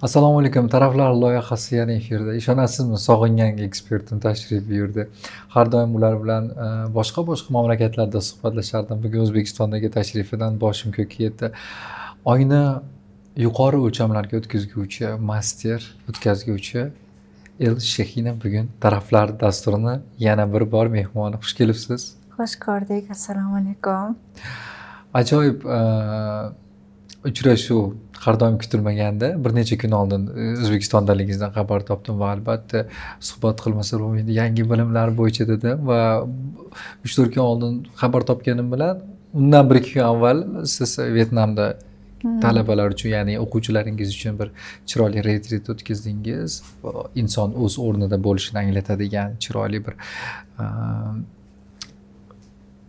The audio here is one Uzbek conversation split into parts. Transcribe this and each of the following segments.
Assalomu alaykum. Taraflar loyihasi yana efirda. Ishonasizmi, sog'ingan ekspertim tashrif buyurdi. Har doim ular bilan boshqa mamlakatlarda suhbatlashardim. Bugun O'zbekistondagi tashrifidan boshim ko'kka yetdi. Oyni yuqori o'lchamlarga o'tkazguvchi master o'tkazguvchi Shexina bugun taraflar dasturini yana bir bor mehmoni. Xush kelibsiz. Xush ko'rdik. Assalomu alaykum. Ajoyib uchrashuv har doim kutilmaganda. Bir necha kun oldin O'zbekistondaligingizdan xabar topdim va albatta suhbat qilmasa bo'lmaydi. Yangi bilimlar bo'yicha dedim va 3-4 kun oldin xabar topganim bilan undan 1-2 kun avval siz Vyetnamda talabalar uchun, ya'ni o'quvchilaringiz uchun bir chiroyli retrit o'tkazdingiz. Inson o'z o'rnida bo'lishini anglatadigan chiroyli bir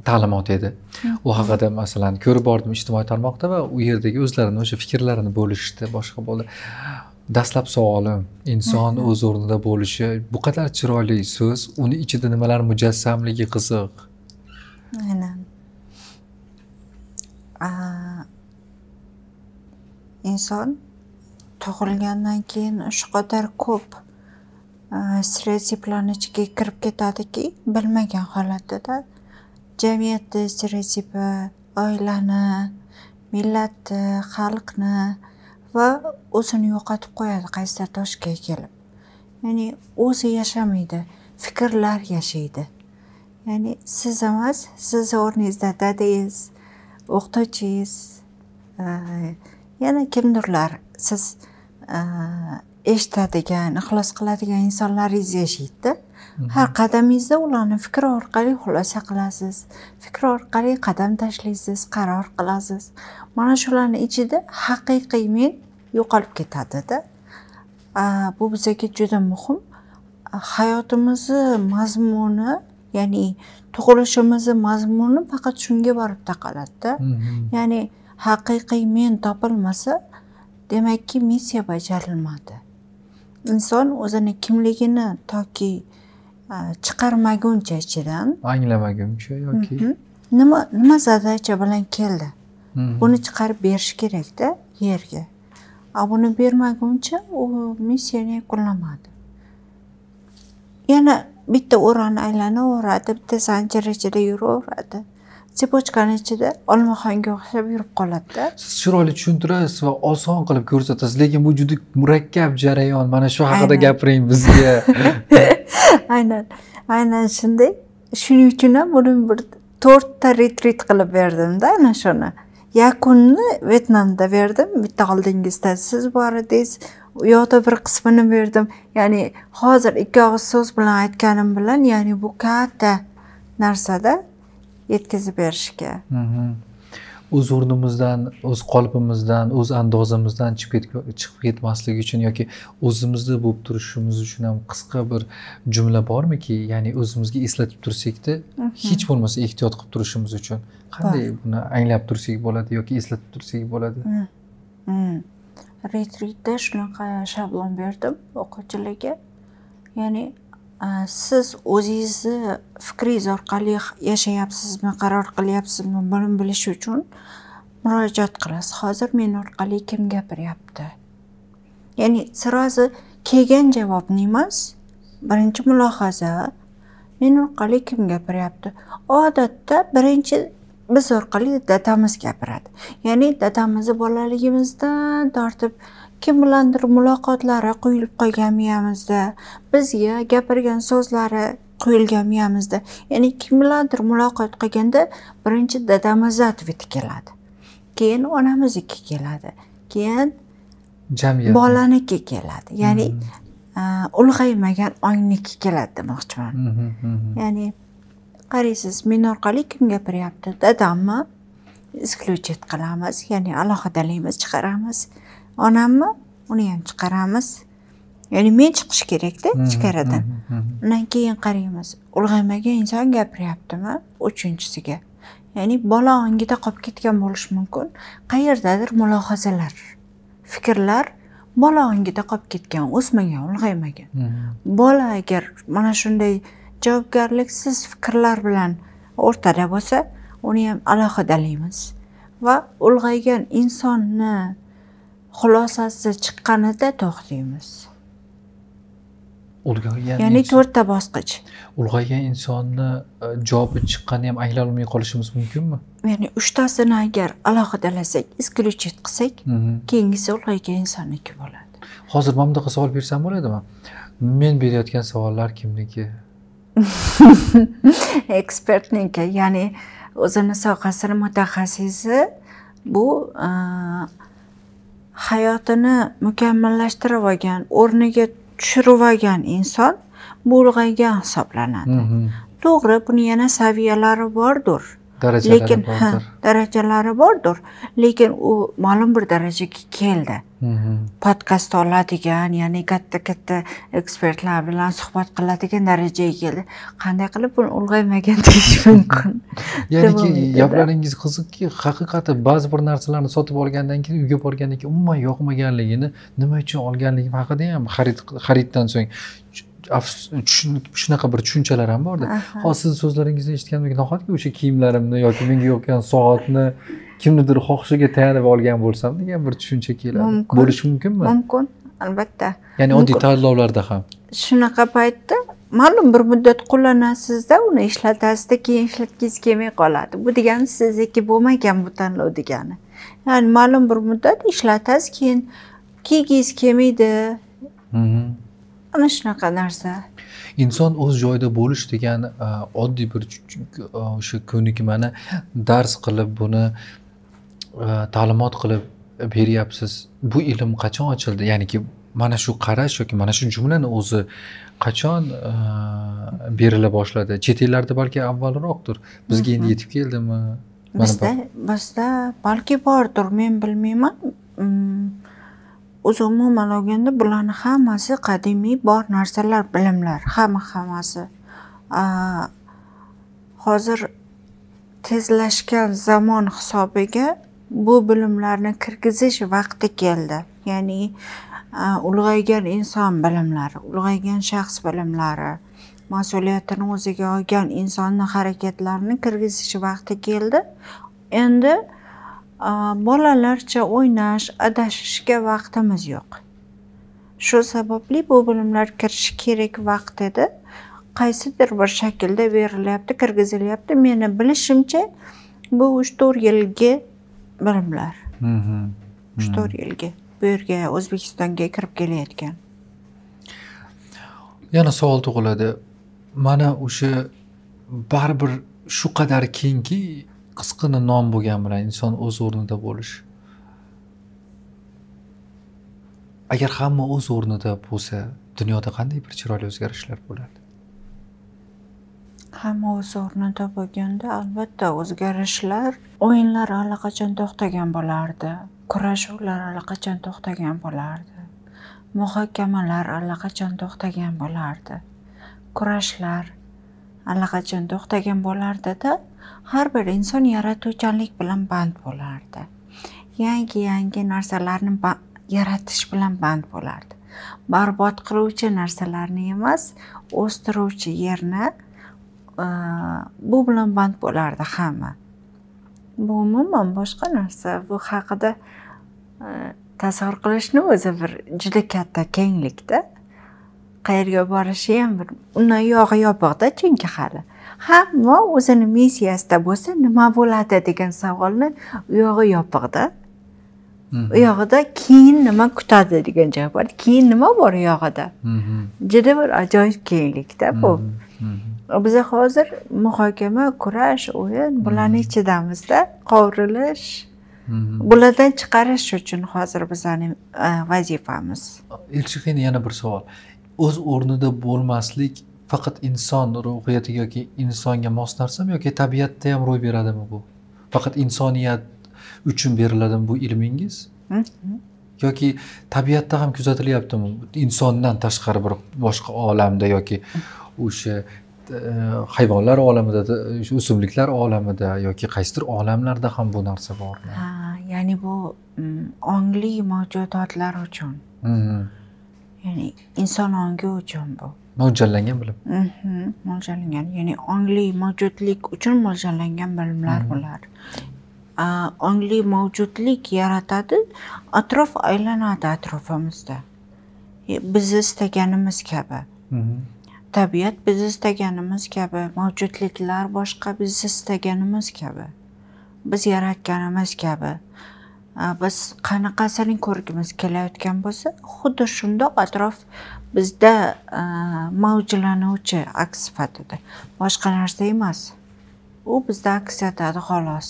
ta'limot edi. U haqida masalan ko'rib bordim ijtimoiy tarmoqda va u yerdagi o'zlarini o'sha fikrlarini bo'lishdi, boshqa bo'ldi. Dastlab savolim, inson o'z o'rnida bo'lishi bu qadar chiroyli so'z, uni ichida nimalar mujassamligi qiziq. Aynan. Inson tug'ilgandan keyin shu qadar ko'p stereotiplarning ichiga kirib ketadiki, bilmagan holatda jamiyatni stereotipi, oilani, millatni, xalqni va o'zini yo'qotib qo'yadi qaysidir toshga kelib. Ya'ni o'zi yashamaydi, fikrlar yashaydi. Ya'ni siz emas, siz o'rningizda dadangiz, o'qituvchingiz, yana kimdirlar siz eshitadigan, ixlos qiladigan insonlaringiz yashaydi. Har qadamingizda ularni fikr orqali xulosa qilasiz, fikr orqali qadam tashlaysiz, qaror qilasiz. Mana shularning ichida haqiqiy men yo'qolib ketadi-da. Bu bizga juda muhim. Hayotimizni mazmuni, ya'ni tug'ilishimizni mazmuni faqat shunga borib taqaladi-da. Ya'ni haqiqiy men topilmasa, demakki missiya bajarilmadi. Inson o'zini kimligini toki chiqarmaguncha ichidan, Anglamaguncha yoki nima zadacha bilan keldi. Buni chiqarib berish kerak-da yerga. Buni bermaguncha u missiyani yakunlamadi. Yana bitta o'rani aylanaveradi, bitta zanjir ichida yuraveradi. Sebochkani ichida olmaxonga o'xshab yurib qoladi-da. Siz chiroyli tushuntirasiz va oson qilib ko'rsatasiz, lekin bu juda murakkab jarayon. Mana shu haqida gapiring bizga. Aynan shunday. Shuning uchun ham buni bir 4 ta retrit qilib berdim-da, ana shuni. Yakunni Vyetnamda berdim. Bitta oldingizda siz bor edingiz. U yoqda bir qismini berdim. Ya'ni hozir 2 og'iz so'z bilan aytganim bilan, ya'ni bu katta narsada yetkazib berishga. O'z o'rnimizdan, o'z qolipimizdan, o'z andozimizdan chiqib ketmaslik uchun yoki o'zimizda bo'lib turishimiz uchun ham qisqa bir jumla bormiki, ya'ni o'zimizga eslatib tursakda, hech bo'lmasa ehtiyot qilib turishimiz uchun qanday buni anglab tursak bo'ladi yoki eslatib tursak bo'ladi? Retritda shunaqa shablon berdim o'quvchilarga. Ya'ni siz o'zingizni fikringiz orqali yashayapsizmi, qaror qilyapsizmi, buni bilish uchun murojaat qilasiz. Hozir men orqali kim gapiryapti? Ya'ni sirazi kelgan javobni emas, birinchi mulohaza, men orqali kim gapiryapti? Odatda birinchi biz orqali dadamiz gapiradi. Ya'ni dadamizni bolaligimizdan tortib kim bilandir muloqotlari quyilib qolgan miyamizda, bizga gapirgan so'zlari quyilgan miyamizda. Ya'ni kim bilandir muloqot qilganda birinchi dadamizni atvet keladi. Keyin onamizniki keladi. Keyin Jamiyat bolaniki keladi. Ya'ni ulg'aymagan ongniki keladi demoqchiman. Ya'ni qaraysiz, men orqali kim gapiryapti? Dadammi? Исключить qilamiz, ya'ni alohidalaymiz, chiqaramiz. Onammi? Uni ham chiqaramiz. Ya'ni men chiqish kerak-da ichkaridan. Undan keyin qaraymiz. Ulg'aymagan inson gapiryaptimi? Uchinchisiga. Ya'ni bola ongida qolib ketgan bo'lishi mumkin. Qayerdadir mulohazalar, fikrlar bola ongida qolib ketgan, o'smagan, ulg'aymagan. Bola agar mana shunday javobgarliksiz fikrlar bilan o'rtada bo'lsa, uni ham alohidalaymiz va ulg'aygan insonni xulosasi chiqqanida to'xtaymiz. Ulg'aygan Ya'ni 4ta bosqich. ulg'aygan insonni javobi chiqqanini ham anglay olmay qolishimiz mumkinmi? Ya'ni 3tasini agar alohidalasak, исключить qilsak, keyingisi ulg'aygan insonniki bo'ladi. Hozir mana bunaqa savol bersam bo'ladimi? Men berayotgan savollar kimniki? Ekspertniki, ya'ni o'zini sohasini mutaxassisi bu hayotini mukammallashtirib olgan, o'rniga tushirib olgan inson bu ulg'aygan hisoblanadi. To'g'ri, buni yana saviyalari bordir. Lekin darajalari bordir. Lekin u ma'lum bir darajaga keldi. Podkast oladigan, ya'ni katta ekspertlar bilan suhbat qiladigan darajaga keldi. Qanday qilib buni ulg'aymagan deyish mumkin? Ya'ni gaplaringiz qiziqki, haqiqatda ba'zi bir narsalarni sotib olgandan keyin uyga borgandan keyin umuman yoqmaganligini, nima uchun olganligim haqida ham xariddan so'ng shunaqa bir tushunchalar ham borda. Hozir siz so'zlaringizni eshitganimda nahotki o'sha kiyimlarimni yoki menga yoqqan soatni kimnidir xohishiga tayanib olgan bo'lsam degan bir tushuncha keladi. Bo'lishi mumkinmi? Mumkin, albatta. Ya'ni oddiy tanlovlarda ham. Shunaqa paytda ma'lum bir muddat qo'llanasizda, uni ishlatasizda, keyin ishlatgingiz kelmay qoladi. Bu degani sizniki bo'lmagan bu tanlov degani. Ya'ni ma'lum bir muddat ishlatasiz, keyin kiygingiz kelmaydi. Ana shunaqa narsa. Inson o'z joyida bo'lish degan oddiy bir o'sha ko'nikmani dars qilib, buni ta'limot qilib beryapsiz. Bu ilm qachon ochildi? Ya'niki mana shu qarash yoki mana shu jumlani o'zi qachon berila boshladi? Chet ellarda balki avvalroqdir. Bizga endi yetib keldimi? Bizda balki bordir, men bilmayman. O'zi umuman olganda bularni hammasi qadimiy bor narsalar, bilimlar, hammasi. Hozir tezlashgan zamon hisobiga bu bilimlarni kirgizish vaqti keldi. Ya'ni ulg'aygan inson bilimlari, ulg'aygan shaxs bilimlari, mas'uliyatini o'ziga olgan insonni harakatlarini kirgizish vaqti keldi. Endi bolalarcha o'ynash, adashishga vaqtimiz yo'q. Shu sababli bu bilimlar kirishi kerak vaqt edi. Qaysidir bir shaklda berilyapti, kirgizilyapti. Meni bilishimcha bu 3-4 yilgi bilimlar. 3-4 yilgi bu yerga O'zbekistonga kirib kelayotgan. Yana savol tug'iladi. Mana o'sha baribir shu qadar kengki qisqina nom bo'lgan bilan inson o'z o'rnida bo'lish. Agar hamma o'z o'rnida bo'lsa, dunyoda qanday bir chiroyli o'zgarishlar bo'lardi? Hamma o'z o'rnida bo'lganda albatta o'zgarishlar, o'yinlar allaqachon to'xtagan bo'lardi. Kurashuvlar allaqachon to'xtagan bo'lardi. Muhokamalar allaqachon to'xtagan bo'lardi. Kurashlar allaqachon to'xtagan bo'lardi-da, har bir inson yaratuvchanlik bilan band bo'lardi. Yangi narsalarni yaratish bilan band bo'lardi. Barbod qiluvchi narsalarni emas, o'stiruvchi yerni bu bilan band bo'lardi hamma. Bu umuman boshqa narsa. Bu haqida tasavvur qilishni o'zi bir juda katta kenglikda. Qayerga borishi ham bir undan yog'i yopiqda, chunki hali hamma o'zini missiyasida bo'lsa nima bo'ladi degan savolni u yog'i yopiqda. U yog'ida keyin nima kutadi degan javob bor. Keyin nima bor u yog'ida? Juda bir ajoyib kenglikda bu. Biz hozir muhokama, kurash, o'yin bularning ichidamizda, qovrilish, bulardan chiqarish uchun hozir bizning vazifamiz. Elchixon, yana bir savol. O'z o'rnida bo'lmaslik faqat inson ruhiyatiga yoki insonga mos narsami yoki tabiatda ham ro'y beradimi bu? Faqat insoniyat uchun beriladimi bu ilmingiz? Yoki tabiatda ham kuzatilyaptimi? Insondan tashqari bir boshqa olamda yoki o'sha hayvonlar olamida, o'simliklar olamida yoki qaysidir olamlarda ham bu narsa bormi? Ya'ni bu ongli mavjudotlar uchun. Ya'ni inson ongi uchun bu. Mo'ljallangan bilim. Mo'ljallangan, ya'ni ongli mavjudlik uchun mo'ljallangan bilimlar bular. ongli mavjudlik yaratadi, atrof aylanadi atrofimizda. Biz istaganimiz kabi. Tabiat biz istaganimiz kabi, mavjudliklar boshqa biz istaganimiz kabi. Biz yaratganimiz kabi. Biz qanaqasini ko'rgimiz kelayotgan bo'lsa, xuddi shundoq atrof bizda mavjlanuvchi aks sifatida. Boshqa narsa emas. U bizda aks etadi xolos.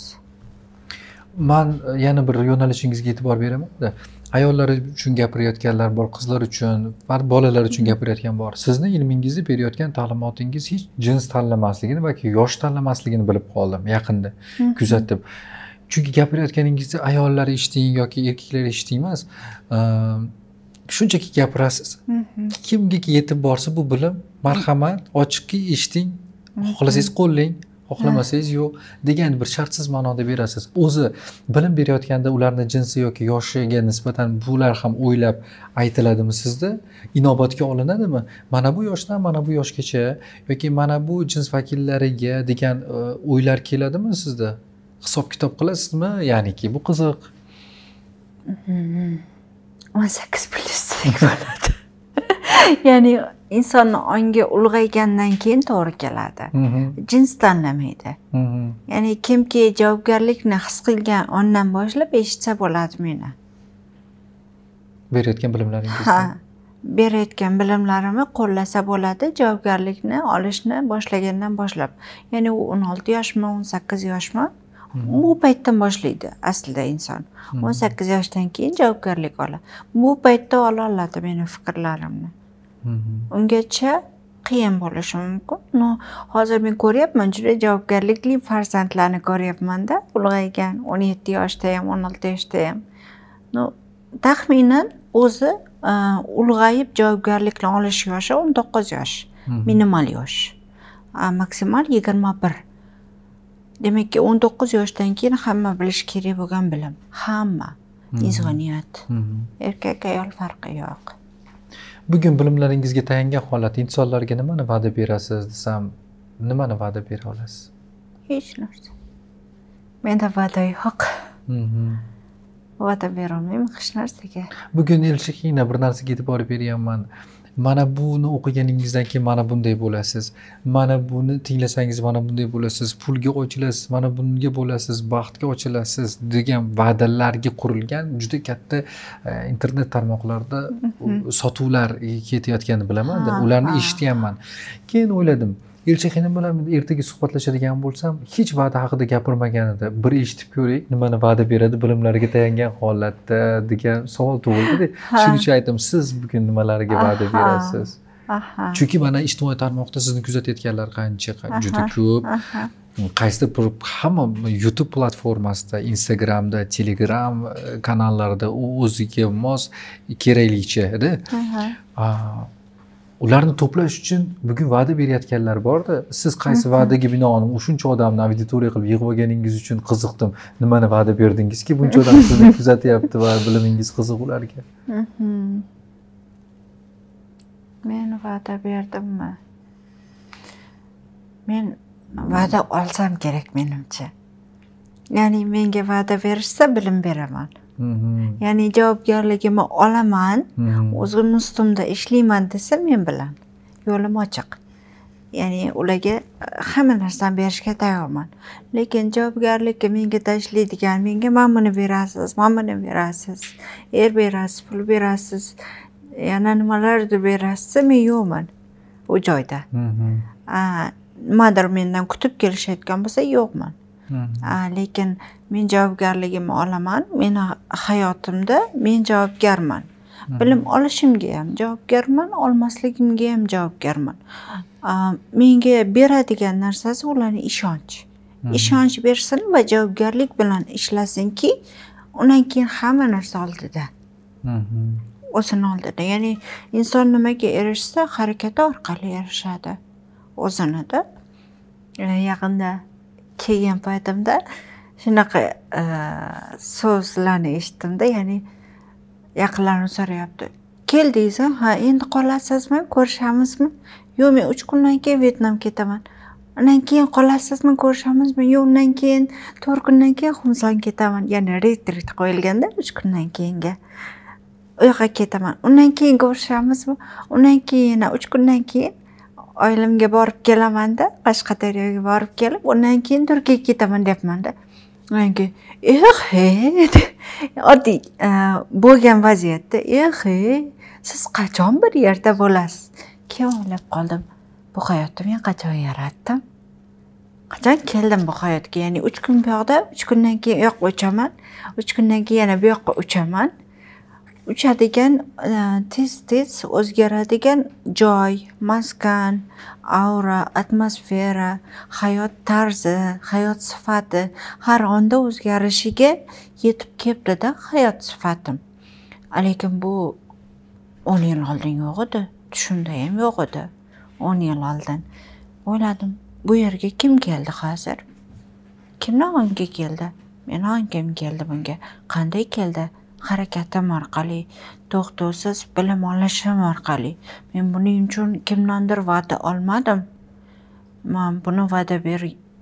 Man yana bir yo'nalishingizga e'tibor beraman-da. Ayollar uchun gapirayotganlar bor, qizlar uchun, bolalar uchun gapirayotgan bor. Sizni ilmingizni berayotgan ta'limotingiz hech jins tanlamasligini yoki yosh tanlamasligini bilib qoldim yaqinda kuzatib. Chunki gapirayotganingizda ayollar eshiting yoki erkaklar eshiting emas, shunchaki gapirasiz. Kimga yetib borsa bu bilim, marhamat, ochiqki eshiting, xohlasangiz qo'llang, xohlamasangiz yo'q degan bir shartsiz ma'noda berasiz. O'zi bilim berayotganda ularning jinsi yoki yoshiga nisbatan bular ham o'ylab aytiladimi sizda? Inobatga olinadimi? Mana bu yoshdan mana bu yoshgacha yoki mana bu jins vakillariga degan o'ylar keladimi sizda? Hisob-kitob qilasizmi? Ya'niki bu qiziq. 18+ bo'ladi. Ya'ni insonni ongi ulg'aygandan keyin to'g'ri keladi. Jins tanlamaydi. Ya'ni kimki javobgarlikni his qilgan ondan boshlab eshitsa bo'ladi meni. Berayotgan bilimlaringizni. Ha, berayotgan bilimlarimni qo'llasa bo'ladi, javobgarlikni olishni boshlagandan boshlab. Ya'ni u 16 yoshmi, 18 yoshmi? Bu paytdan boshlaydi aslida inson. 18 yoshdan keyin javobgarlik oladi. Bu paytda ola oladi meni fikrlarimni. Ungacha qiyin bo'lishi mumkin. Hozir men ko'ryapman, juda javobgarlikli farzandlarni ko'ryapman-da, ulg'aygan 17 yoshda ham, 16 yoshda ham. Taxminan o'zi ulg'ayib javobgarlikni olish yoshi 19 yosh, minimal yosh. Maksimal 21. Demakki 19 yoshdan keyin hamma bilish kerak bo'lgan bilim. Hamma. Insoniyat. Erkak ayol farqi yo'q. Bugun bilimlaringizga tayangan holat insonlarga nimani va'da berasiz desam, nimani va'da bera olasiz? Hech narsa. Menda va'da yo'q. Va'da bera olmayman hech narsaga. Bugun Elchixina bir narsaga e'tibor beryapman. Mana buni o'qiganingizdan keyin mana bunday bo'lasiz. Mana buni tinglasangiz mana bunday bo'lasiz. Pulga ochilasiz, mana bunga bo'lasiz, baxtga ochilasiz degan va'dalarga qurilgan juda katta internet tarmoqlarida sotuvlar ketayotganini bilaman-da. Ularni eshitganman. Keyin o'yladim, Elchixina bilan ertaga suhbatlashadigan bo'lsam, hech va'da haqida gapirmagan edi. Bir eshitib ko'raylik, nimani va'da beradi bilimlariga tayangan holatda degan savol tug'ildi. Shuning uchun aytdim, siz bugun nimalarga va'da berasiz? Chunki mana ijtimoiy tarmoqda sizni kuzatayotganlar qancha, juda ko'p. Qaysidir bir hamma YouTube platformasida, Instagramda, Telegram kanallarida o'ziga mos keraklicha-da. Ularni to'plash uchun bugun va'da berayotganlar bor-da. Siz qaysi va'daga binoan shuncha odamni auditoriya qilib yig'ib olganingiz uchun qiziqdim. Nimani va'da berdingizki, buncha odam sizni kuzatyapti va bilimingiz qiziq ularga? Men va'da berdimmi? Men va'da olsam kerak menimcha. Ya'ni menga va'da berishsa bilim beraman. Ya'ni javobgarligimni olaman, o'zim ustimda ishlayman desa men bilan yo'lim ochiq. Ya'ni ularga hamma narsani berishga tayyorman. Lekin javobgarlikka menga tashlaydigan, menga mana buni berasiz, mana buni berasiz, berasiz, pul berasiz, yana nimalardir berasiz, men yo'qman u joyda. Nimadir mendan kutib kelishayotgan bo'lsa yo'qman. Lekin men javobgarligimni olaman, meni hayotimda men javobgarman. Bilim olishimga ham javobgarman, olmasligimga ham javobgarman. Menga beradigan narsasi ularning ishonch. Ishonch bersin va javobgarlik bilan ishlasinki, undan keyin hamma narsa oldida. O'zini oldida. Ya'ni inson nimaga erishsa, harakati orqali erishadi. O'zinida. Yaqinda kelgan paytimda shunaqa so'zlarni eshitdimda, ya'ni yaqinlarim so'rayapti. Keldingiz, ha, endi qolasizmi, ko'rishamizmi? Yo'q, men 3 kundan keyin Vyetnam ketaman. undan keyin qolasizmi, ko'rishamizmi? Yo'q, undan keyin 4 kundan keyin Xumson ketaman. Ya'ni retrit qo'yilganda 3 kundan keyinga. U yoqqa ketaman. Undan keyin ko'rishamizmi? Undan keyin yana 3 kundan keyin oilamga borib kelamanda, Qashqadaryoga borib kelib, undan keyin Turkiyaga ketaman deyapman-da. Undan keyin oddiy bo'lgan vaziyatda, siz qachon bir yerda bo'lasiz? Keyin o'ylab qoldim. Bu hayotni men qachon yaratdim? Qachon keldim bu hayotga? Ya'ni 3 kun bu yoqda, 3 kundan keyin u yoqqa uchaman, 3 kundan keyin yana bu yoqqa uchaman. Uchadigan tez o'zgaradigan joy, maskan, aura, atmosfera, hayot tarzi, hayot sifati har onda o'zgarishiga yetib keldi-da hayot sifatim. Lekin bu 10 yil oldin yo'q edi, tushimda ham yo'q edi. 10 yil oldin o'yladim, bu yerga kim keldi hozir? Kimning ongiga keldi? Meni ongim keldi bunga. Qanday keldi? Harakatim orqali, to'xtovsiz bilim olishim orqali. Men buning uchun kimdandir va'da olmadim. Men buni va'da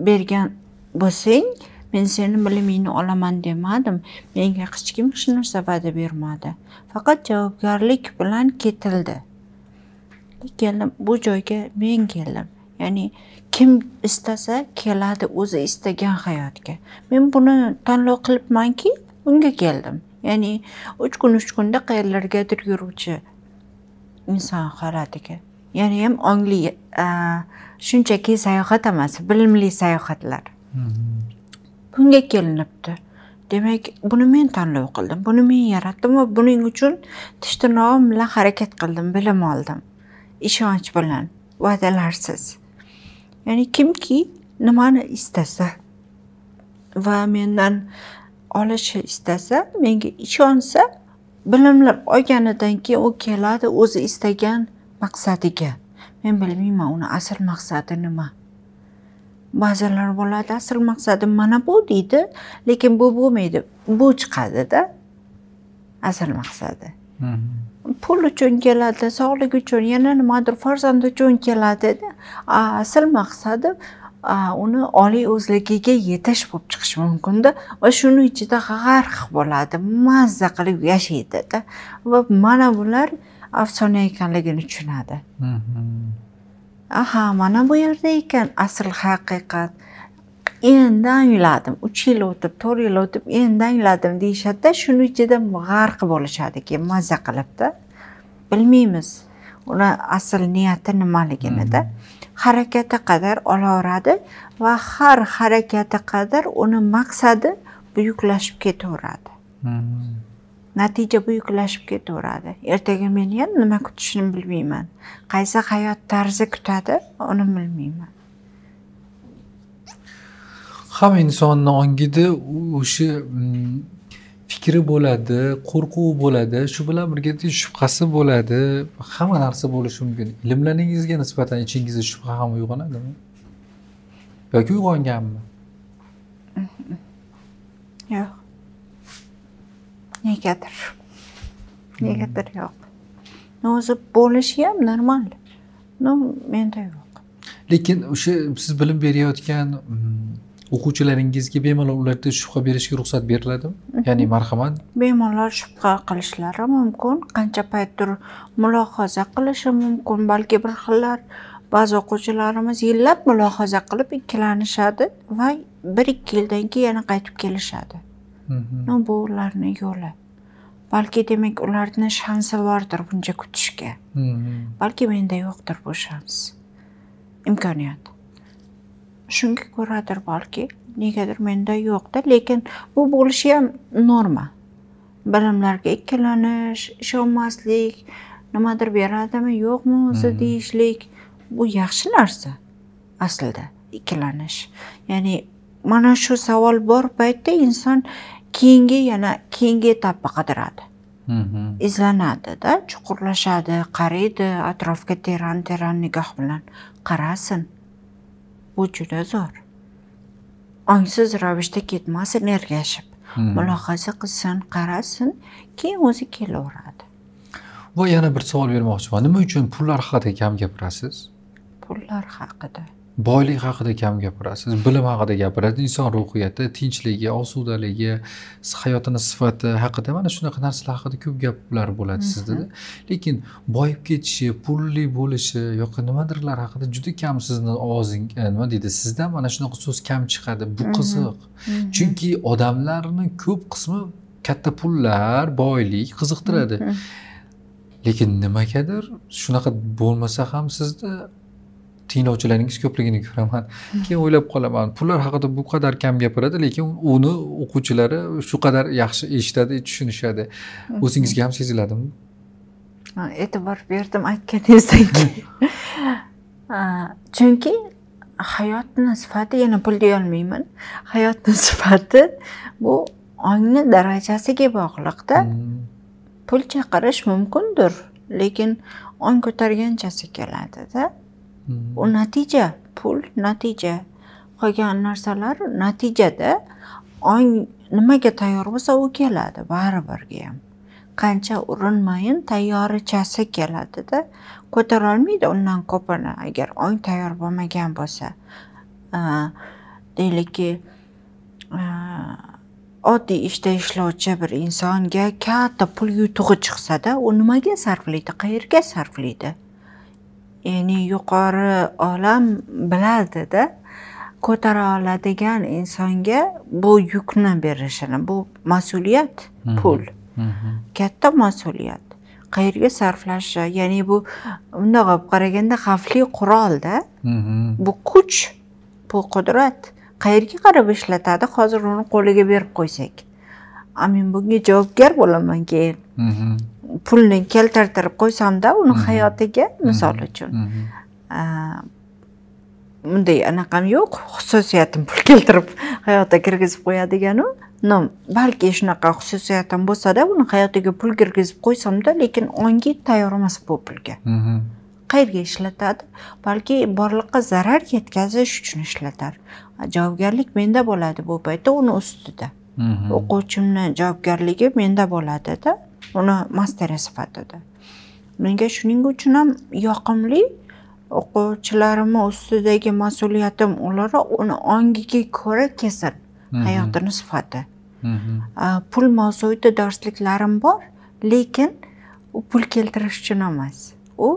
bergan bo'lsang, men seni bilimingni olaman demadim. Menga hech kim hech narsa va'da bermadi. Faqat javobgarlik bilan ketildi. Keldim, bu joyga men keldim. Ya'ni kim istasa keladi o'zi istagan hayotga. Men buni tanlov qilibmanki, bunga keldim. Ya'ni 3 kunda qayerlargadir yuruvchi inson holatiga. Ya'ni ham ongli shunchaki sayohat emas, bilimli sayohatlar. Bunga kelinibdi. Demak, buni men tanlov qildim, buni men yaratdim va buning uchun tish tirnog'im bilan harakat qildim, bilim oldim. Ishonch bilan, va'dalarsiz. Ya'ni kimki nimani istasa va mendan olishi istasa, menga ishonsa, bilimlar olganidan keyin u keladi o'zi istagan maqsadiga. Men bilmayman uni asl maqsadi nima. Ba'zilar bo'ladi, asl maqsadim mana bu deydi, lekin bu bo'lmaydi. Bu chiqadi-da. Asl maqsadi. Pul uchun keladi, sog'lik uchun, yana nimadir farzand uchun keladi. Asl maqsadi uni oliy o'zligiga yetish bo'lib chiqish mumkin-da va shuning ichida g'arq bo'ladi, mazza qilib yashaydi-da va mana bular afsona ekanligini tushunadi. Aha, mana bu yerda ekan asl haqiqat. Endi angladim. 3 yil o'tib, 4 yil o'tib, endi angladim deyishadi-da, shuning ichida g'arq bo'lishadi, keyin mazza qilib-da. Bilmaymiz uni asl niyati nimaligini-da. Harakati qadar olaveradi va har harakati qadar uni maqsadi buyuklashib ketaveradi. Natija buyuklashib ketaveradi. Ertaga meni ham nima kutishini bilmayman. Qaysi hayot tarzi kutadi, uni bilmayman. Hamma insonning ongida o'sha fikri bo'ladi, qo'rquvi bo'ladi, shu bilan birga shubhasi bo'ladi, hamma narsa bo'lishi mumkin. Ilmlaringizga nisbatan ichingizda shubha ham uyg'onadimi? Yoki uyg'onganmi? Yo'q. Negadir yo'q. O'zi bo'lishi ham normal. Menda yo'q. Lekin o'sha siz bilim berayotgan o'quvchilaringizga bemalol ularda shubha berishga ruxsat beriladimi? Ya'ni marhamat. Bemalol shubha qilishlari mumkin, qancha paytdir mulohaza qilishi mumkin, balki bir xillar ba'zi o'quvchilarimiz yillab mulohaza qilib ikkilanishadi va 1-2 yildan keyin yana qaytib kelishadi. Bu ularning yo'li. Balki demak ularning shansi bordir buncha kutishga. Balki menda yo'qdir bu shans. Imkoniyat. Shunga ko'radir balki, negadir menda yo'qda, lekin bu bo'lishi ham norma. Bilimlarga ikkilanish, ishonmaslik, nimadir beradimi, yo'qmi o'zi deyishlik, bu yaxshi narsa aslida, ikkilanish. Ya'ni mana shu savol bor paytda inson keyingi etapni qidiradi. Izlanadi-da, chuqurlashadi, qaraydi, atrofga teran nigoh bilan qarasin. Bu juda zo'r. Ongsiz ravishda ketmasin, ergashib. Mulohaza qilsin, qarasin, keyin o'zi kelaveradi. Va yana bir savol bermoqchiman. Nima uchun pullar haqida kam gapirasiz? Pullar haqida. boylik haqida kam gapirasiz, bilim haqida gapirasiz, inson ruhiyati, tinchligi, osudaligi, hayotini sifati haqida mana shunaqa narsalar haqida ko'p gaplar bo'ladi sizda. Lekin boyib ketishi, pulli bo'lishi yoki nimadirlar haqida juda kam sizni ovozing, nima deydi, sizdan mana shunaqa so'z kam chiqadi. Bu qiziq. Chunki odamlarni ko'p qismi katta pullar, boylik qiziqtiradi. Lekin nimagadir shunaqa bo'lmasa ham sizda tinglovchilaringiz ko'pligini ko'raman. Keyin o'ylab qolaman, pullar haqida bu qadar kam gapiradi, lekin uni o'quvchilari shu qadar yaxshi eshitadi, tushunishadi. O'zingizga ham seziladimi? E'tibor berdim aytganingizdan keyin. Chunki hayotning sifati, yana pul deya olmayman. Hayotning sifati bu ongni darajasiga bog'liqda. Pul chaqirish mumkindir, lekin ong ko'targanchasi keladi-da. U natija, pul natija. Qolgan narsalar natijada ong nimaga tayyor bo'lsa u keladi, baribirga ham. Qancha urinmayin tayyorichasi keladi-da. Ko'tara olmaydi undan ko'pini agar ong tayyor bo'lmagan bo'lsa. Deylikki, oddiy ishda ishlovchi bir insonga katta pul yutug'i chiqsa-da, u nimaga sarflaydi, qayerga sarflaydi? Ya'ni yuqori olam biladi-da, ko'tara oladigan insonga bu yukni berishini, bu mas'uliyat, pul. Katta mas'uliyat. Qayerga sarflashi, ya'ni bu bunday qilib qaraganda xavfli qurol-da. Bu kuch, bu qudrat. Qayerga qarab ishlatadi, hozir uni qo'liga berib qo'ysak. Men bunga javobgar bo'laman keyin. Pulni keltirib qo'ysam-da uni hayotiga, misol uchun. Bunday anaqam yo'q, xususiyatim pul keltirib hayotga kirgizib qo'yadigan-u. Balki shunaqa xususiyatim bo'lsa-da, uni hayotiga pul kirgizib qo'ysam-da, lekin ongi tayyor emas bu pulga. Qayerga ishlatadi? Balki borliqqa zarar yetkazish uchun ishlatar. Javobgarlik menda bo'ladi bu paytda uni ustida. O'quvchimni javobgarligi menda bo'ladi-da, uni masteri sifatida. Menga shuning uchun ham yoqimli o'quvchilarimni ustidagi mas'uliyatim o'laroq uni ongiga ko'ra kesib hayotini sifati. Pul mavzuida darsliklarim bor, lekin u pul keltirish uchun emas. U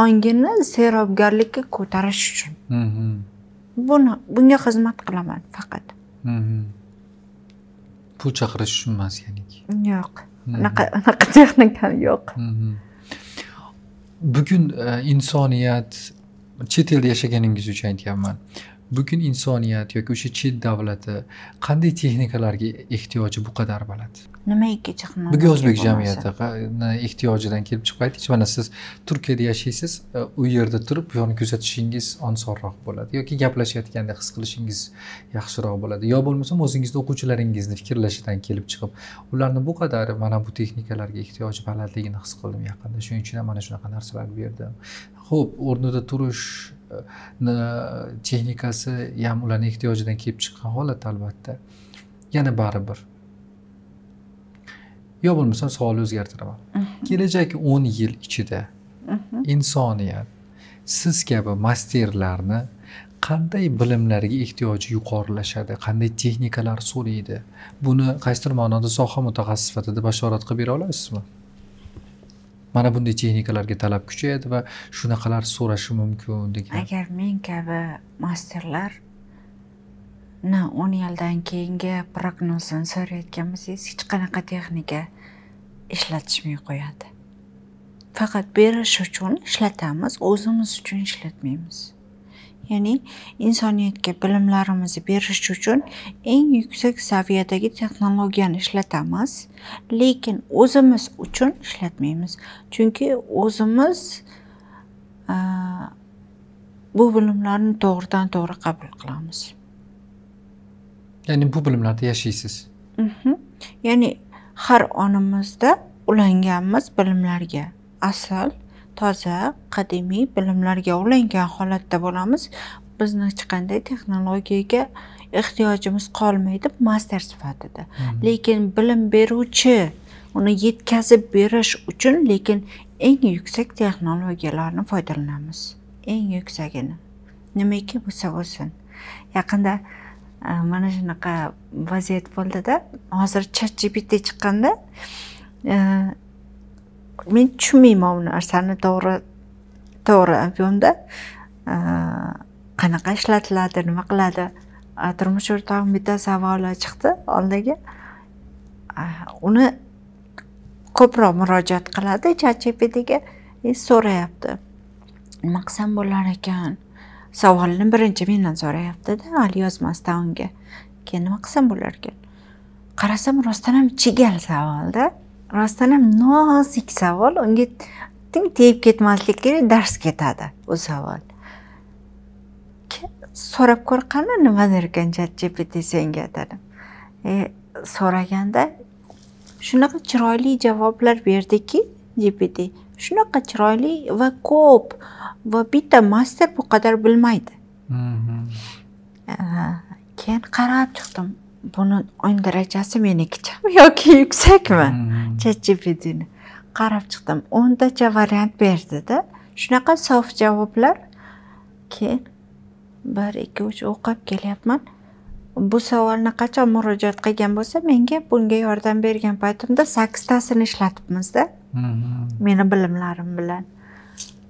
ongini serobgarlikka ko'tarish uchun. Bunga xizmat qilaman faqat. Pul chaqirish uchun emas, ya'ni. Yo'q. Anaqa texnikam yo'q. Bugun insoniyat, chet elda yashaganingiz uchun aytyapman. Bugun insoniyat yoki o'sha chet davlati qanday texnikalarga ehtiyoji bu qadar bo'ladi? Nimaga texnologiya? Bugun o'zbek jamiyati ehtiyojidan kelib chiqib aytaychi, mana siz Turkiyada yashaysiz, u yerda turib bu yerni kuzatishingiz osonroq bo'ladi yoki gaplashayotganda his qilishingiz yaxshiroq bo'ladi. Yo bo'lmasam o'zingizning o'quvchilaringizni fikrlashidan kelib chiqib, ularni bu qadar mana bu texnikalarga ehtiyoji balandligini his qildim yaqinda. Shuning uchun ham mana shunaqa narsalar berdim. Xo'p, o'rnida turish texnikasi ham ularning ehtiyojidan kelib chiqqan holat albatta. Yana baribir. Yo bo'lmasam savolni o'zgartiraman. Kelajak 10 yil ichida insoniyat siz kabi masterlarni qanday bilimlarga ehtiyoji yuqorilashadi, qanday texnikalar so'raydi? Buni qaysidir ma'noda soha mutaxassis sifatida bashorat qilib bera olasizmi? Mana bunday texnikalarga talab kuchayadi va shunaqalar so'rashi mumkin degan. Agar men kabi masterlar 10 yildan keyingi prognozini so'rayotgan bo'lsangiz, hech qanaqa texnika ishlatishmay qo'yadi. Faqat berish uchun ishlatamiz, o'zimiz uchun ishlatmaymiz. Ya'ni insoniyatga bilimlarimizni berish uchun eng yuksak saviyadagi texnologiyani ishlatamiz, lekin o'zimiz uchun ishlatmaymiz. Chunki o'zimiz bu bilimlarni to'g'ridan to'g'ri qabul qilamiz. Ya'ni bu bilimlarda yashaysiz. Ya'ni har onimizda ulanganmiz bilimlarga. Asl, toza, qadimiy bilimlarga ulangan holatda bo'lamiz. Bizni hech qanday texnologiyaga ehtiyojimiz qolmaydi master sifatida. Lekin bilim beruvchi uni yetkazib berish uchun lekin eng yuksak texnologiyalarni foydalanamiz. Eng yuksagini. Nimaiki bo'lsa bo'lsin. Yaqinda mana shunaqa vaziyat bo'ldida, hozir ChatGPT chiqqanda men tushunmayman u narsani to'g'ri abyomda qanaqa ishlatiladi, nima qiladi. Turmush o'rtog'im bitta savoli chiqdi oldiga. Uni ko'proq murojaat qiladi ChatGPTga, so'rayapti. Nima qilsam bo'lar ekan? Savolni birinchi mendan so'rayapti-da, hali yozmasdan unga. Keyin nima qilsam bo'lar ekan? Qarasam rostdan ham chigal savolda. Rostdan ham nozik savol, unga tegib ketmaslik kerak, dars ketadi bu savol. So'rab ko'r qani nima der ekan ChatGPT senga dedim. So'raganda shunaqa chiroyli javoblar berdiki, GPT shunaqa chiroyli va ko'p va bitta master bu qadar bilmaydi. Keyin qarab chiqdim. Buni o'yin darajasi menikichami yoki yuksakmi? ChatGPTni qarab chiqdim. 10 tacha variant berdi-da. Shunaqa sof javoblar. Keyin 1, 2, 3 o'qib kelyapman. Bu savolni qachon murojaat qilgan bo'lsa, menga bunga yordam bergan paytimda 8 tasini ishlatibmiz-da. Meni bilimlarim bilan.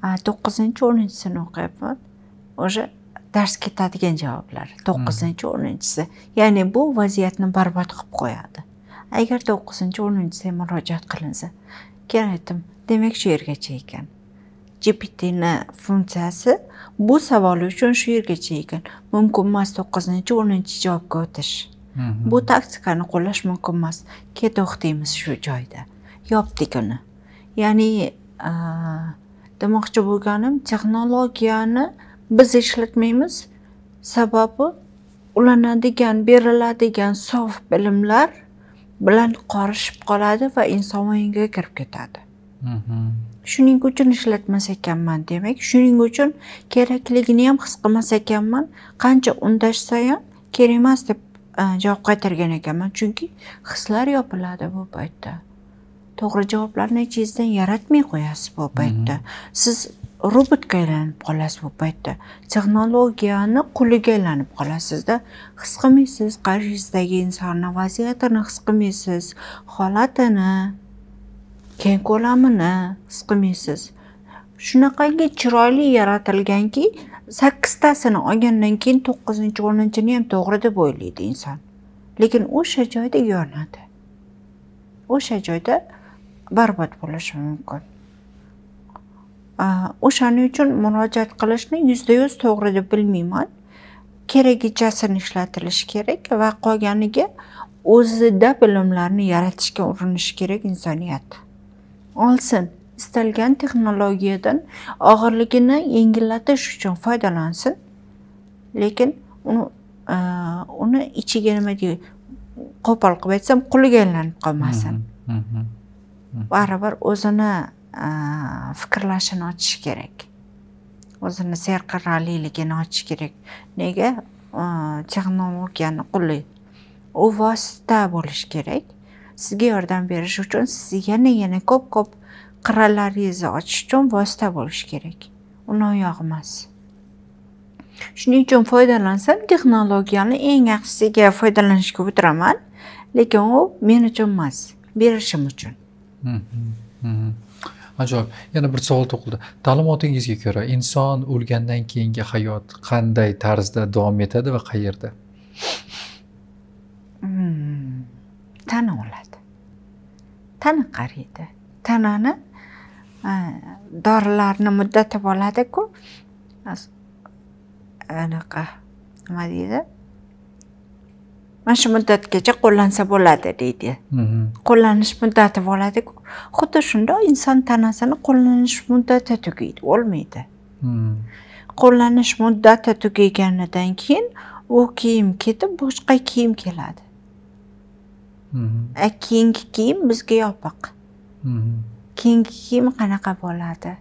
9-10-sini o'qiyapman. O'sha dars ketadigan javoblar. 9-10-si. Ya'ni bu vaziyatni barbod qilib qo'yadi. Agar 9-10-siga murojaat qilinsa, keyin aytdim, demak shu yergacha ekan. GPTni funksiyasi bu savol uchun shu yergacha ekan. Mumkin emas 9-10 javobga o'tish. Bu taktikani qo'llash mumkin emas. Ket o'qitamiz shu joyda. Yopdik uni. Ya'ni demoqchi bo'lganim, texnologiyani biz ishlatmaymiz. Sababi ulanadigan, beriladigan sof bilimlar bilan qorishib qoladi va inson o'yinga kirib ketadi. Shuning uchun ishlatmas ekanman, demak, shuning uchun kerakligini ham his qilmas ekanman. Qancha undashsa ham kerak emas deb javob qaytargan ekanman, chunki hislar yopiladi bu paytda. To'g'ri javoblarni ichingizdan yaratmay qo'yasiz bu paytda. Siz robotga aylanib qolasiz bu paytda. Texnologiyani quliga aylanib qolasizda. His qilmaysiz, qarshingizdagi insonni vaziyatini his qilmaysiz, holatini, keng ko'lamini his qilmaysiz. Shunaqangi chiroyli yaratilganki, 8 tasini olgandan keyin 9-10-ni ham to'g'ri deb o'ylaydi inson. Lekin o'sha joyda yonadi. O'sha joyda barbod bo'lishi mumkin. O'shaning uchun murojaat qilishni %100 to'g'ri deb bilmayman. Keragichasini ishlatilishi kerak va qolganiga o'zida bilimlarni yaratishga urinish kerak insoniyat. Olsin, istalgan texnologiyadan og'irligini yengillatish uchun foydalansin. Lekin uni ichiga nima deydi, qo'pol qilib aytsam, quliga aylanib qolmasin. Baribir o'zini fikrlashini ochish kerak. O'zini serqirraliligini ochish kerak. Nega? Texnologiyani quli. U vosita bo'lish kerak. Sizga yordam berish uchun, siz yana ko'p qirralaringizni ochish uchun vosita bo'lish kerak. Uni oyog'i emas. Shuning uchun foydalansam, texnologiyani eng yaxshisiga foydalanishga o'tiraman, lekin u men uchun emas, berishim uchun. Ajoyib. Yana bir savol tug'ildi. Ta'limotingizga ko'ra inson o'lgandan keyingi hayot qanday tarzda davom etadi va qayerda? Tana oladi. Tana qariydi. Tanani dorilarni muddatib oladi-ku. Anaqa nima deydi? Mana shu muddatgacha qo'llansa bo'ladi deydi. Qo'llanish muddati bo'ladi-ku. Xuddi shunda inson tanasini qo'llanish muddati tugaydi, o'lmaydi. Qo'llanish muddati tugaganidan keyin u kiyim ketib boshqa kiyim keladi. Keyingi kiyim bizga yopiq. Keyingi kiyim qanaqa bo'ladi?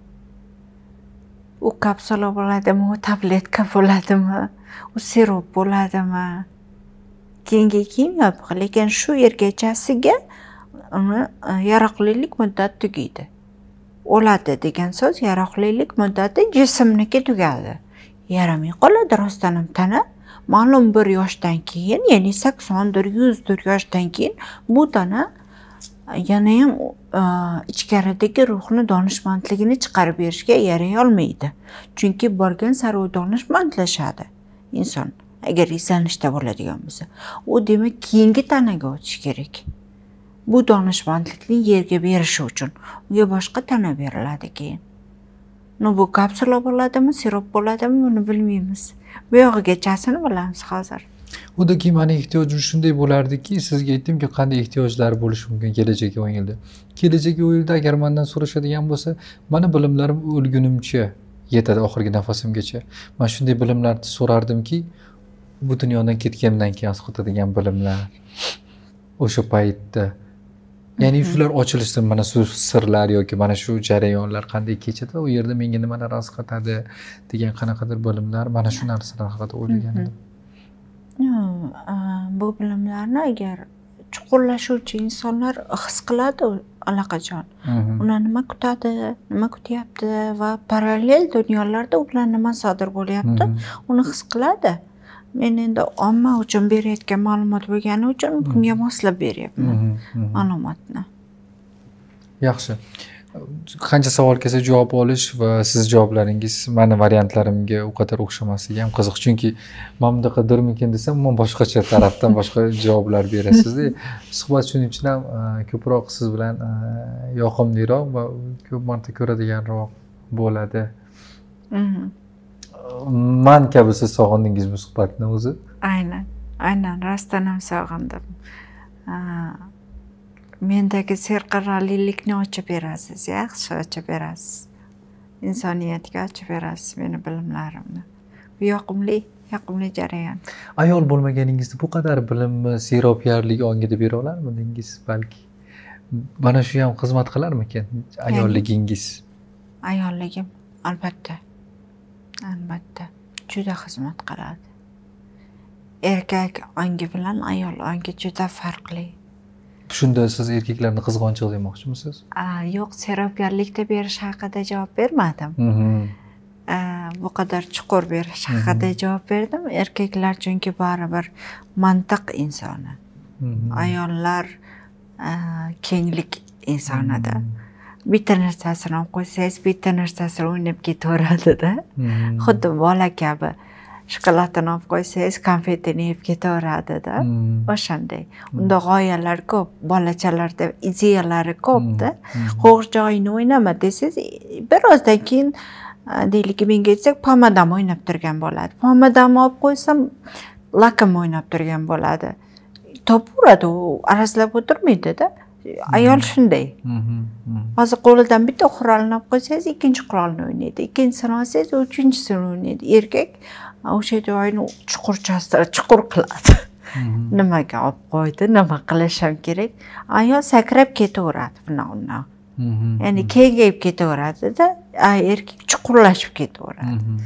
U kapsula bo'ladimi, u tabletka bo'ladimi, u sirop bo'ladimi? Keyingi kiyim yopiq, lekin shu yergachasiga uni yaroqlilik muddati tugaydi. O'ladi degan so'z yaroqlilik muddati jismniki tugadi. yaramay qoladi rostdan ham tana. Ma'lum bir yoshdan keyin, ya'ni 80dir, 100dir yoshdan keyin bu tana yana ham ichkaridagi ruhni donishmandligini chiqarib berishga yaray olmaydi. Chunki borgan sari u donishmandlashadi inson. Agar izlanishda bo'ladigan bo'lsa, u demak keyingi tanaga o'tish kerak. Bu donishmandlikni yerga berishi uchun unga boshqa tana beriladi keyin. Bu kapsula bo'ladimi, sirop bo'ladimi, buni bilmaymiz. Bu yog'igachasini bilamiz hozir. Undaki mani ehtiyojim shunday bo'lardiki, sizga aytdimki, qanday ehtiyojlar bo'lishi mumkin kelajagi 10 yilda. Kelajagi 10 yilda agar mendan so'rashadigan bo'lsa, mani bilimlarim o'lgunimcha yetadi oxirgi nafasimgacha. Men shunday bilimlarni so'rardimki, bu dunyodan ketgandan keyin asqotadigan bilimlar o'sha paytda. Ya'ni shular ochilishsin, mana shu sirlar yoki mana shu jarayonlar qanday kechadi, u yerda menga nimalar asqotadi degan qanaqadir bilimlar, mana shu narsalar haqida o'ylagan edim. Bu bilimlarni agar chuqurlashuvchi insonlar his qiladi allaqachon. Ular nima kutadi, nima kutyapti va parallel dunyolarda ular nima sodir bo'lyapti, uni his qiladi. Men endi omma uchun berayotgan ma'lumot bo'lgani uchun bunga moslab beryapman ma'lumotni. Yaxshi. Qancha savol kelsa javob olish va siz javoblaringiz meni variantlarimga u qadar o'xshamasligi ham qiziq. Chunki men bundaqa durmikin desam, men boshqacha tarafdan boshqa javoblar berasiz-da. Suhbat shuning uchun ham ko'proq siz bilan yoqimliroq va ko'p marta ko'radiganroq bo'ladi. Man kabi siz sog'indingiz bu suhbatni o'zi? Aynan, rostdan ham sog'indim. Mendagi serqirralilikni ochib berasiz, yaxshi ochib berasiz. Insoniyatga ochib berasiz meni bilimlarimni. Bu yoqimli jarayon. Ayol bo'lmaganingizda bu qadar bilimni seropiyarlik ongida bera olarmidingiz balki? Mana shu ham xizmat qilarmikan ayolligingiz? Ayolligim albatta. Juda xizmat qiladi. Erkak ongi bilan ayol ongi juda farqli. Shunda siz erkaklarni qizg'onchiq demoqchimisiz? Yo'q, seropiyarlikda berish haqida javob bermadim. Bu qadar chuqur berish haqida javob berdim. Erkaklar chunki baribir mantiq insoni. Ayollar kenglik insonida. Bitta narsasini olib qo'ysangiz, bitta narsasini o'ynab ketaveradi-da. Xuddi bola kabi. Shokoladini olib qo'ysangiz, konfetini yeb ketaveradi-da. O'shanday. Unda g'oyalar ko'p, bolachalarda ideyalari ko'p-da. Qo'g'irchog'ingni o'ynama desangiz, birozdan keyin deylik, menga aytsak, pomadam o'ynab turgan bo'ladi. Pomadamni olib qo'ysam, lakim o'ynab turgan bo'ladi. Topaveradi, u arazlab o'tirmaydi-da. Ayol shunday. Hozir qo'lidan bitta qurolni olib qo'ysangiz, ikkinchi qurolni o'ynaydi. Ikkinchisini olsangiz, uchinchisini o'ynaydi. Erkak o'sha joyni chuqur qiladi. Nimaga olib qo'ydi, nima qilishim kerak? Ayol sakrab ketaveradi bundan. Ya'ni kengayib ketaveradi-da, erkak chuqurlashib ketaveradi.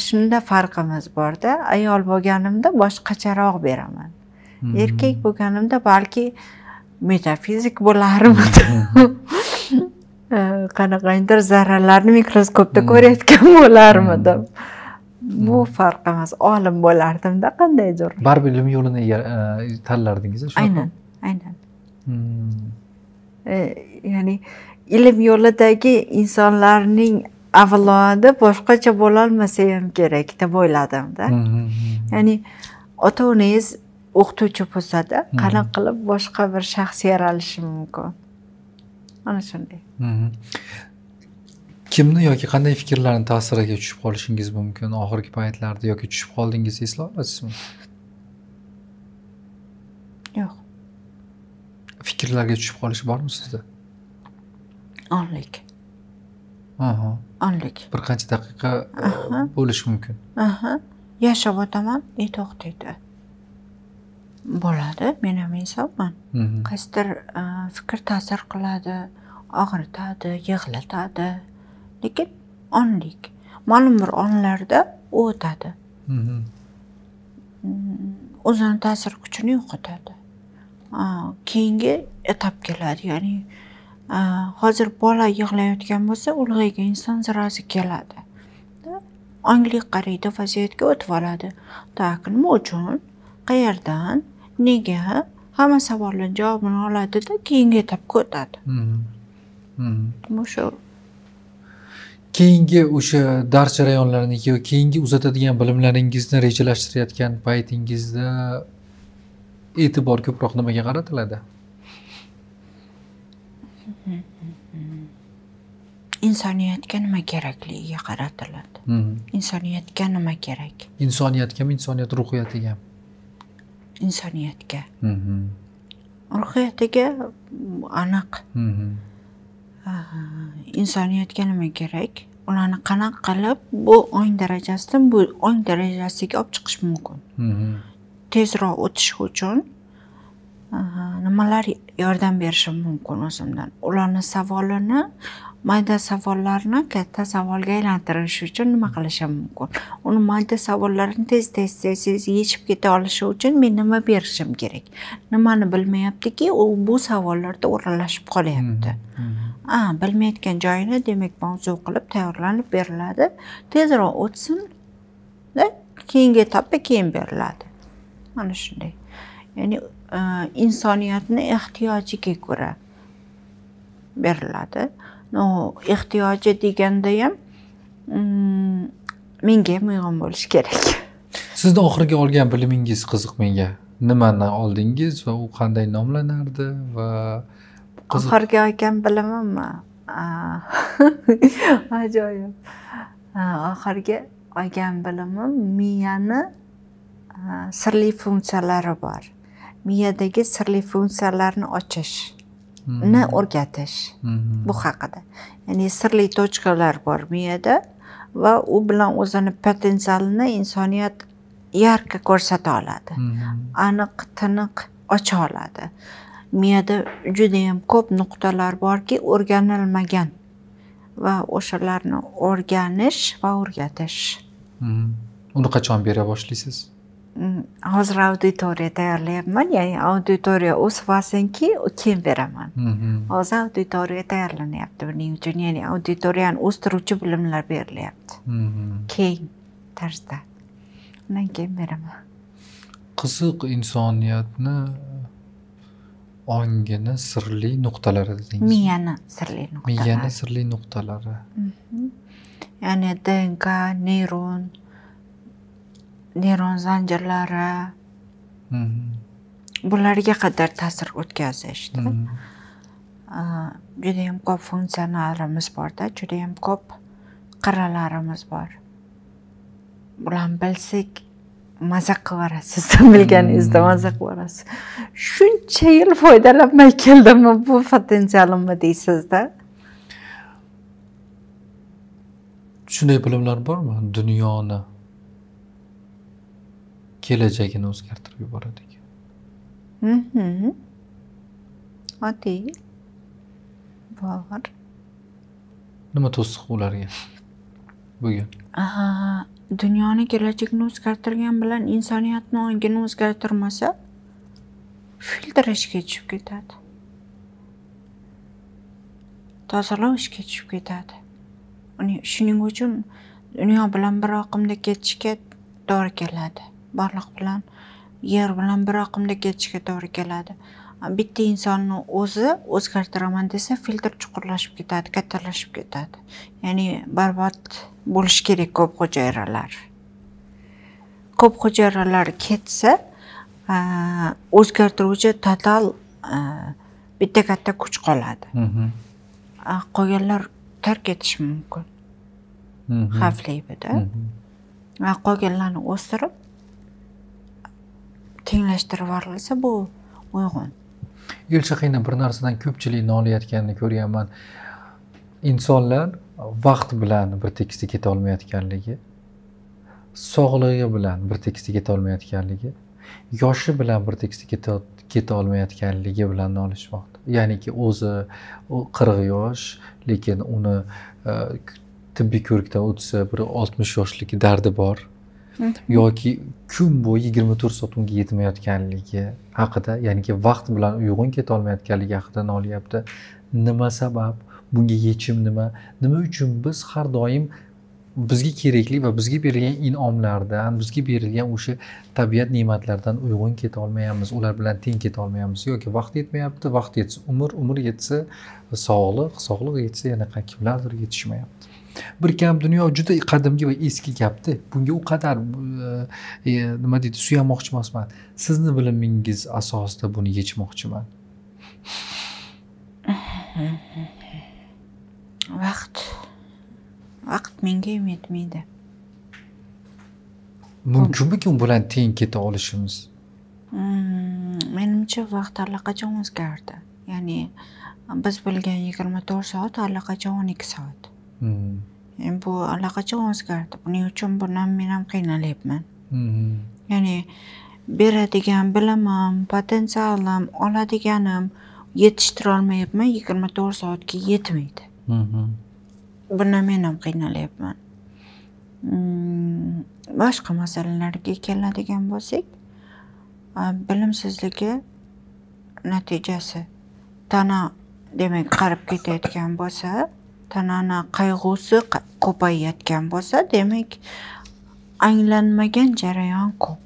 Shunda farqimiz bor-da. Ayol bo'lganimda boshqacharoq beraman. Erkak bo'lganimda balki metafizik bo'larmidi. Qanaqadir zarralarni mikroskopda ko'rayotgan bo'larmidim. Bu farqimiz. Olim bo'lardim-da, qandaydir. Baribir ilm yo'lini tanlardingiz, shunaqami? Aynan. Ya'ni ilm yo'lidagi insonlarning avlodi boshqacha bo'la olmasa ham kerak deb o'yladim-da. Ya'ni ota-onangiz o'qituvchi bo'lsa-da, qanaqa qilib boshqa bir shaxs yaralishi mumkin. Ana shunday. Kimni yoki qanday fikrlarni ta'siriga tushib qolishingiz mumkin oxirgi paytlarda yoki tushib qoldingiz, eslay olasizmi? Yo'q. Fikrlarga tushib qolish bormi sizda? Onlik. Onlik. Bir qancha daqiqa bo'lishi mumkin. Yashab o'taman, to'xtaydi. Bo'ladi, men ham insonman. Qaysidir fikr ta'sir qiladi, og'ritadi, yig'latadi. Lekin onlik. Ma'lum bir onlarda o'tadi. O'zini ta'sir kuchini yo'qotadi. Keyingi etap keladi, ya'ni hozir bola yig'layotgan bo'lsa, ulg'aygan inson zirasi keladi. ongli qaraydi, vaziyatga o'tib oladi. Tak, nima uchun, qayerdan, nega, hamma savollar javobini oladida, keyingi etapga o'tadi. Shu Keyingi o'sha dars jarayonlariniki va keyingi uzatadigan bilimlaringizni rejalashtirayotgan paytingizda e'tibor ko'proq nimaga qaratiladi? insoniyatga nima kerakligiga qaratiladi. Insoniyatga nima kerak? Insoniyatgami, insoniyat ruhiyatigami? Insoniyatga. Ruhiyatiga aniq. Insoniyatga nima kerak? Ularni qanaqa qilib bu ong darajasidan bu ong darajasiga olib chiqish mumkin. Tezroq o'tish uchun nimalar yordam berishi mumkin o'zimdan. Ularni savolini, mayda savollarni katta savolga aylantirish uchun nima qilishim mumkin? Uni mayda savollarini tez yechib keta olishi uchun men nima berishim kerak? Nimani bilmayaptiki, u bu savollarda o'ralashib qolyapti. Bilmayotgan joyini demak mavzu qilib tayyorlanib beriladi. Tezroq o'tsin, keyingi etapda keyin beriladi. Mana shunday. Ya'ni insoniyatni ehtiyojiga ko'ra beriladi. Ehtiyoji deganda ham menga ham uyg'un bo'lishi kerak. Sizni oxirgi olgan bilimingiz qiziq menga. Nimani oldingiz va u qanday nomlanardi va oxirgi olgan bilimimmi? Ajoyib. Oxirgi olgan bilimim miyani sirli funksiyalari bor. Miyadagi sirli funksiyalarni ochishni o'rgatish. Bu haqida. Ya'ni sirli tochkalar bor miyada va u bilan o'zini potensialini insoniyat yarqa ko'rsata oladi. Aniq, tiniq ocha oladi. Miyada juda ham ko'p nuqtalar borki, o'rganilmagan va o'shalarni o'rganish va o'rgatish. Uni qachon bera boshlaysiz? Hozir auditoriya tayyorlayapman, ya'ni auditoriya o'sib olsinki, keyin beraman. Hozir auditoriya tayyorlanyapti buning uchun, ya'ni auditoriyani o'stiruvchi bilimlar berilyapti. Keyin tarzda. Undan keyin beraman. Qiziq, insoniyatni ongini sirli nuqtalari dedingiz. Miyani sirli nuqtalari. Miyani sirli nuqtalari. Ya'ni DNK, neyron zanjirlari bularga qadar ta'sir o'tkazishdi. Juda ham ko'p funksiyalarimiz borda, juda ham ko'p qirralarimiz bor. Bularni bilsak maza qilarasiz, bilganingizda maza qilarasiz. Shuncha yil foydalanmay keldimmi bu potensialimni deysizda? Shunday bilimlar bormi? Dunyoni kelajagini o'zgartirib yuboradigan. Oddiy. Bor. Nima to'siq ularga bugun? Dunyoni kelajagini o'zgartirgan bilan insoniyatni ongini o'zgartirmasa, filtr ishga tushib ketadi. Tozalash ishga tushib ketadi. Shuning uchun dunyo bilan bir oqimda ketishga to'g'ri keladi. Borliq bilan, yer bilan bir oqimda ketishga to'g'ri keladi. Bitta insonni o'zi o'zgartiraman desa, filtr chuqurlashib ketadi, kattalashib ketadi. Ya'ni barbod bo'lish kerak ko'p hujayralar. Ko'p hujayralar ketsa, o'zgartiruvchi total bitta katta kuch qoladi. Qolganlar tark etishi mumkin. Xavfli edi. Qolganlarni o'stirib tenglashtirib yuborilsa, bu uyg'un. Yilchaqina bir narsadan ko'pchilik nolayotganini ko'ryapman. Insonlar vaqt bilan bir tekisda keta olmayotganligi, sog'lig'i bilan bir tekisda keta olmayotganligi, yoshi bilan bir tekisda keta olmayotganligi bilan nolishmoqda. Ya'niki o'zi 40 yosh, lekin uni tibbiy ko'rikdan o'tsa bir 60 yoshlik dardi bor. Yoki kun bo'yi 24 soat unga yetmayotganligi haqida, ya'niki vaqt bilan uyg'un keta olmayotganligi haqida nolyapti. Nima sabab? Bunga yechim nima? Nima uchun biz har doim bizga kerakli va bizga berilgan in'omlardan, bizga berilgan o'sha tabiat ne'matlaridan uyg'un keta olmayapmiz, ular bilan teng keta olmayapmiz yoki vaqt yetmayapti, vaqt yetsa umr yetsa sog'liq yetsa yana kimlardir yetishmayapti. Bir kam dunyo juda qadimgi va eski gapdi. Bunga u qadar nima deydi, suyanmoqchi emasman. Sizni bilimingiz asosida buni yechmoqchiman. Vaqt menga yetmaydi. Mumkinmi u bilan teng keta olishimiz? Menimcha vaqt allaqachon o'zgardi. Ya'ni biz bilgan 24 soat allaqachon 12 soat. Bu allaqachon o'zgardi. Buning uchun men ham qiynalyapman. Ya'ni beradigan bilimim, potensialim, oladiganim yetishtira olmayapman, 24 soatga yetmaydi. Bundan men ham qiynalyapman. Boshqa masalalarga keladigan bo'lsak, bilimsizligi natijasi tana demak qarib ketayotgan bo'lsa, tanani qayg'usi ko'payayotgan bo'lsa, demak anglanmagan jarayon ko'p.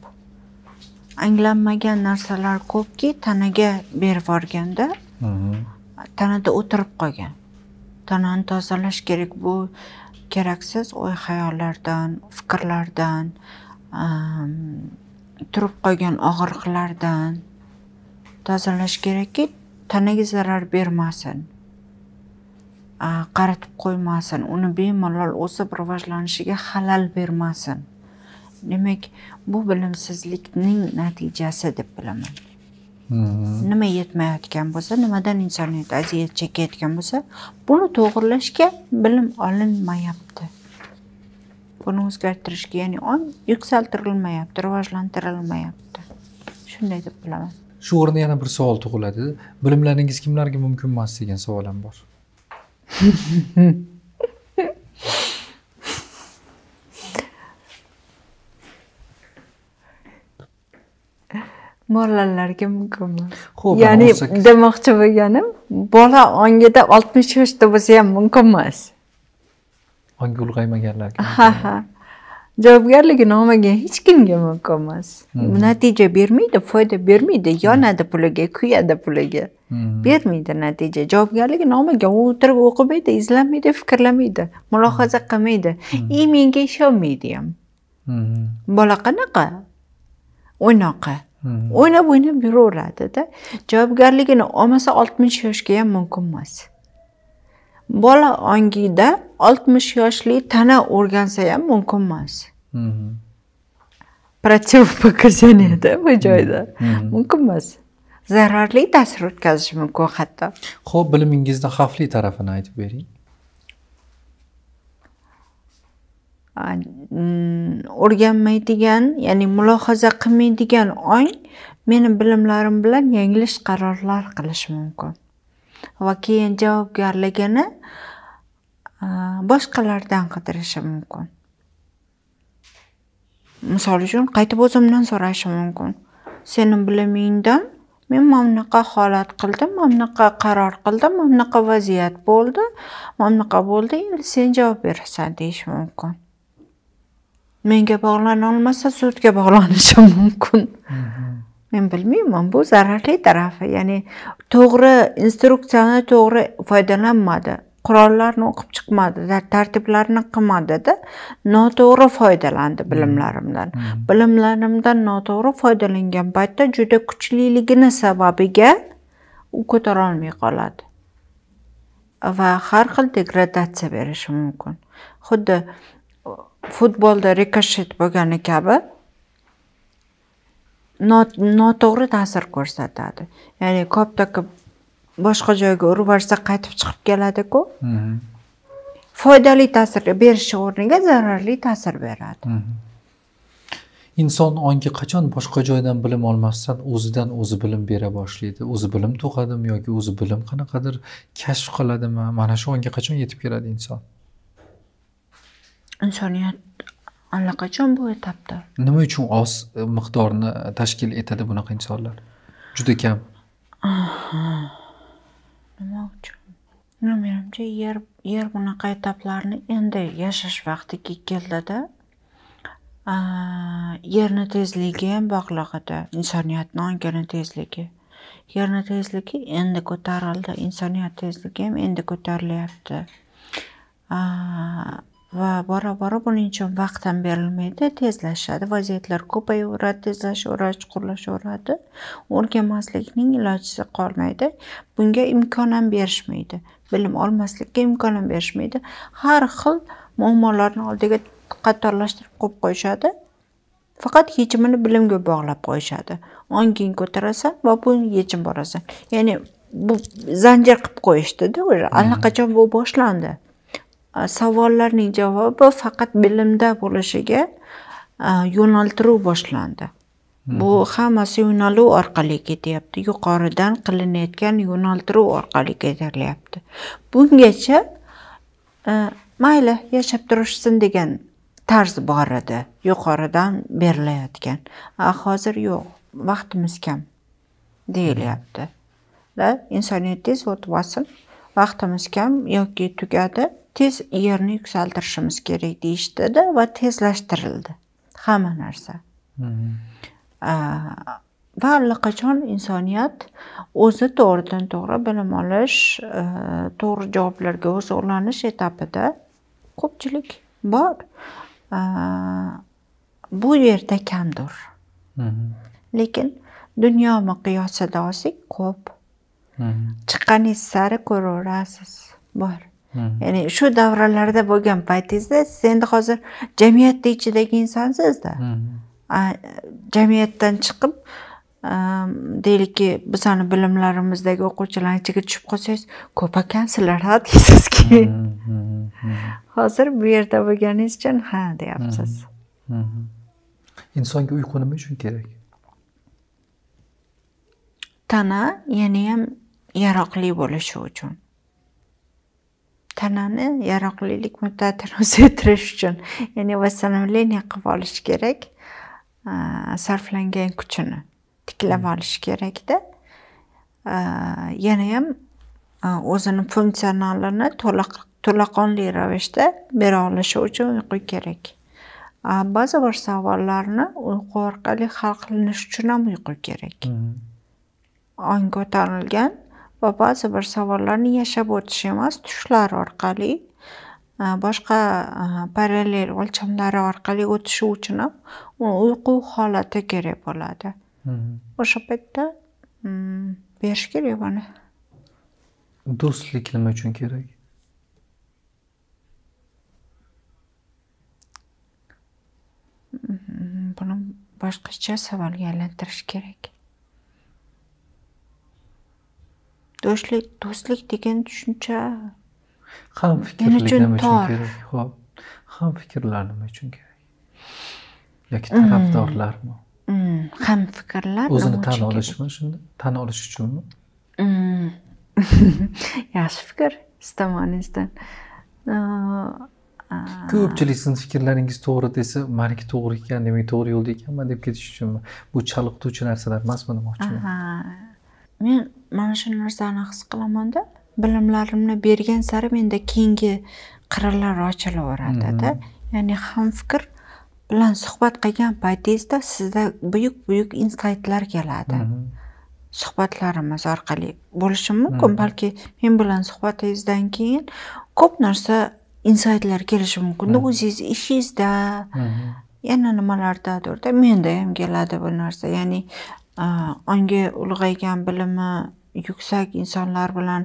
Anglanmagan narsalar ko'pki, tanaga berib yuborganda tanada o'tirib qolgan. Tanani tozalash kerak. Bu keraksiz o'y-xayollardan, fikrlardan, turib qolgan og'riqlardan tozalash kerakki, tanaga zarar bermasin. Qaratib qo'ymasin, uni bemalol o'sib rivojlanishiga xalal bermasin. Demak, bu bilimsizlikning natijasi deb bilaman. Nima yetmayotgan bo'lsa, nimadan insoniyat aziyat chekayotgan bo'lsa, buni to'g'rilashga bilim olinmayapti. Buni o'zgartirishga, ya'ni yuksaltirilmayapti, rivojlantirilmayapti. Shunday deb bilaman. Shu o'rinda yana bir savol tug'iladi. Bilimlaringiz kimlarga mumkin emas degan savol ham bor. Bolalarga mumkin emas. Ya'ni demoqchi bo'lganim, bola ongida 60 yoshda bo'lsa ham mumkin emas. Ongi ulg'aymaganlarga. Javobgarligini olmagan hech kimga mumkin emas. Natija bermaydi, foyda bermaydi, yonadi puliga, kuyadi puliga. Bermaydi natija. Javobgarligini olmagan, u o'tirib o'qimaydi, izlamaydi, fikrlamaydi, mulohaza qilmaydi. Menga ishonmaydi ham. Bola qanaqa? O'ynoqi. O'ynab yuraveradi-da. Javobgarligini olmasa 60 yoshga ham mumkin emas. Bola ongida 60 yoshli tana o'rgansa ham mumkin emas. Противопоказанияda bu joyda mumkin emas. Zararli ta'sir o'tkazishi mumkin hatto. Xo'p, bilimingizda xavfli tarafini aytib bering. O'rganmaydigan, ya'ni mulohaza qilmaydigan ong meni bilimlarim bilan yanglish qarorlar qilishi mumkin. Va keyin javobgarligini boshqalardan qidirishi mumkin. Misol uchun qaytib o'zimdan so'rashi mumkin. Sening bilimingdan men mamnaqa holat qildim, mamnaqa qaror qildim, mamnaqa vaziyat bo'ldi, mamnaqa bo'ldi, endi sen javob berasan deyish mumkin. Menga bog'lana olmasa sudga bog'lanishi mumkin. Men bilmayman, bu zararli tarafi. Ya'ni to'g'ri instruksiyani to'g'ri foydalanmadi. Qurollarni o'qib chiqmadi, tartiblarni qilmadi-da, noto'g'ri foydalandi bilimlarimdan. Bilimlarimdan noto'g'ri foydalangan paytda juda kuchliligini sababiga u ko'tara olmay qoladi. Va har xil degradatsiya berishi mumkin. Xuddi futbolda rikoshet bo'lgani kabi noto'g'ri ta'sir ko'rsatadi. Ya'ni koptaka boshqa joyga urib yuborsa qaytib chiqib keladi-ku. Foydali ta'sir berish o'rniga zararli ta'sir beradi. Inson ongi qachon boshqa joydan bilim olmasdan o'zidan o'zi bilim bera boshlaydi? O'zi bilim tug'adimi yoki o'zi bilim qanaqadir kashf qiladimi? Mana shu onga qachon yetib keladi inson? Insoniyat allaqachon bu etapda. Nima uchun oz miqdorni tashkil etadi bunaqa insonlar? Juda kam. Nima uchun? Menimcha yer bunaqa etaplarni endi yashash vaqtiga keldida yerni tezligi ham bog'liq edi. Insoniyatni ongini tezligi. Yerni tezligi endi ko'tarildi. Insoniyat tezligi ham endi ko'tarilyapti. Va bora-bora buning uchun vaqt ham berilmaydi, tezlashadi. Vaziyatlar ko'payaveradi, tezlashaveradi, chuqurlashaveradi. O'rganmaslikning ilojisi qolmaydi. Bunga imkon ham berishmaydi. Bilim olmaslikka imkon ham berishmaydi. Har xil muammolarni oldiga qatorlashtirib qo'yib qo'yishadi. Faqat yechimini bilimga bog'lab qo'yishadi. Onging ko'tarasan va buni yechim borasan. Ya'ni bu zanjir qilib qo'yishdi-da, o'sha allaqachon bu boshlandi. Savollarning javobi faqat bilimda bo'lishiga yo'naltiruv boshlandi. Bu hammasi yo'naluv orqali ketyapti. Yuqoridan qilinayotgan yo'naltiruv orqali ketilyapti. Bungacha mayli yashab turishsin degan tarz bor edi. Yuqoridan berilayotgan. Hozir yo'q, vaqtimiz kam deyilyapti. Insoniyat tez o'tib olsin, vaqtimiz kam yoki tugadi. Tez yerni yuksaltirishimiz kerak deyishdi-da va tezlashtirildi hamma narsa. Va allaqachon insoniyat o'zi to'g'ridan to'g'ri bilim olish, to'g'ri javoblarga o'zi ulanish etapida ko'pchilik bor. Bu yerda kamdir. Lekin dunyo miqyosida olsak ko'p. Chiqqaningiz sari ko'raverasiz. Bor. Ya'ni shu davralarda bo'lgan paytingizda siz endi hozir jamiyatda ichidagi insonsiz-da. Jamiyatdan chiqib, deylikki, bizani bilimlarimizdagi o'quvchilarning ichiga tushib qolsangiz, ko'p ekansizlar, deysizki. Hozir bu yerda bo'lganingiz uchun ha deyapsiz. Insonga uyqu nima uchun kerak? Tana yana ham yaroqli bo'lishi uchun. Tanani yaroqlilik muddatini uzaytirish uchun, ya'ni vassanomleniya qilib olish kerak. Sarflangan kuchini tiklab olish kerak-da. Yana ham o'zini funksionalini to'laqonli ravishda bera olishi uchun uyqu kerak. Ba'zi bir savollarni uyqu orqali hal qilinish uchun ham uyqu kerak. Ong ko'tarilgan va ba'zi bir savollarni yashab o'tish emas, tushlar orqali boshqa parallel o'lchamlari orqali o'tishi uchun ham uyqu holati kerak bo'ladi. O'sha paytda berish kerak buni. Do'stlik nima uchun kerak? Buni boshqacha savolga aylantirish kerak. Do'stlik degan tushuncha Hamfikrlik nima uchun kerak? Xo'p, hamfikrlar nima uchun kerak? Yoki tarafdorlarmi? Hamfikrlar o'zini tan olishmi shunda? Tan olish uchunmi? Yaxshi fikr istamoningizdan. Ko'pchilik sizning fikrlaringiz to'g'ri desa, meniki to'g'ri ekan, demak to'g'ri yo'lda ekanman deb ketish uchunmi? Bu chalg'ituvchi narsalar emasmi demoqchiman. Men mana shu narsani his qilaman-da. Bilimlarimni bergan sari menda keyingi qirralar ochilaveradi-da. Ya'ni hamfikr bilan suhbat qilgan paytingizda sizda buyuk insightlar keladi. Suhbatlarimiz orqali bo'lishi mumkin, balki men bilan suhbatingizdan keyin ko'p narsa insightlar kelishi mumkin. O'zingiz ishingizda, yana nimalardadir-da, menda ham keladi bu narsa. Ya'ni ongi ulg'aygan bilimi yuksak insonlar bilan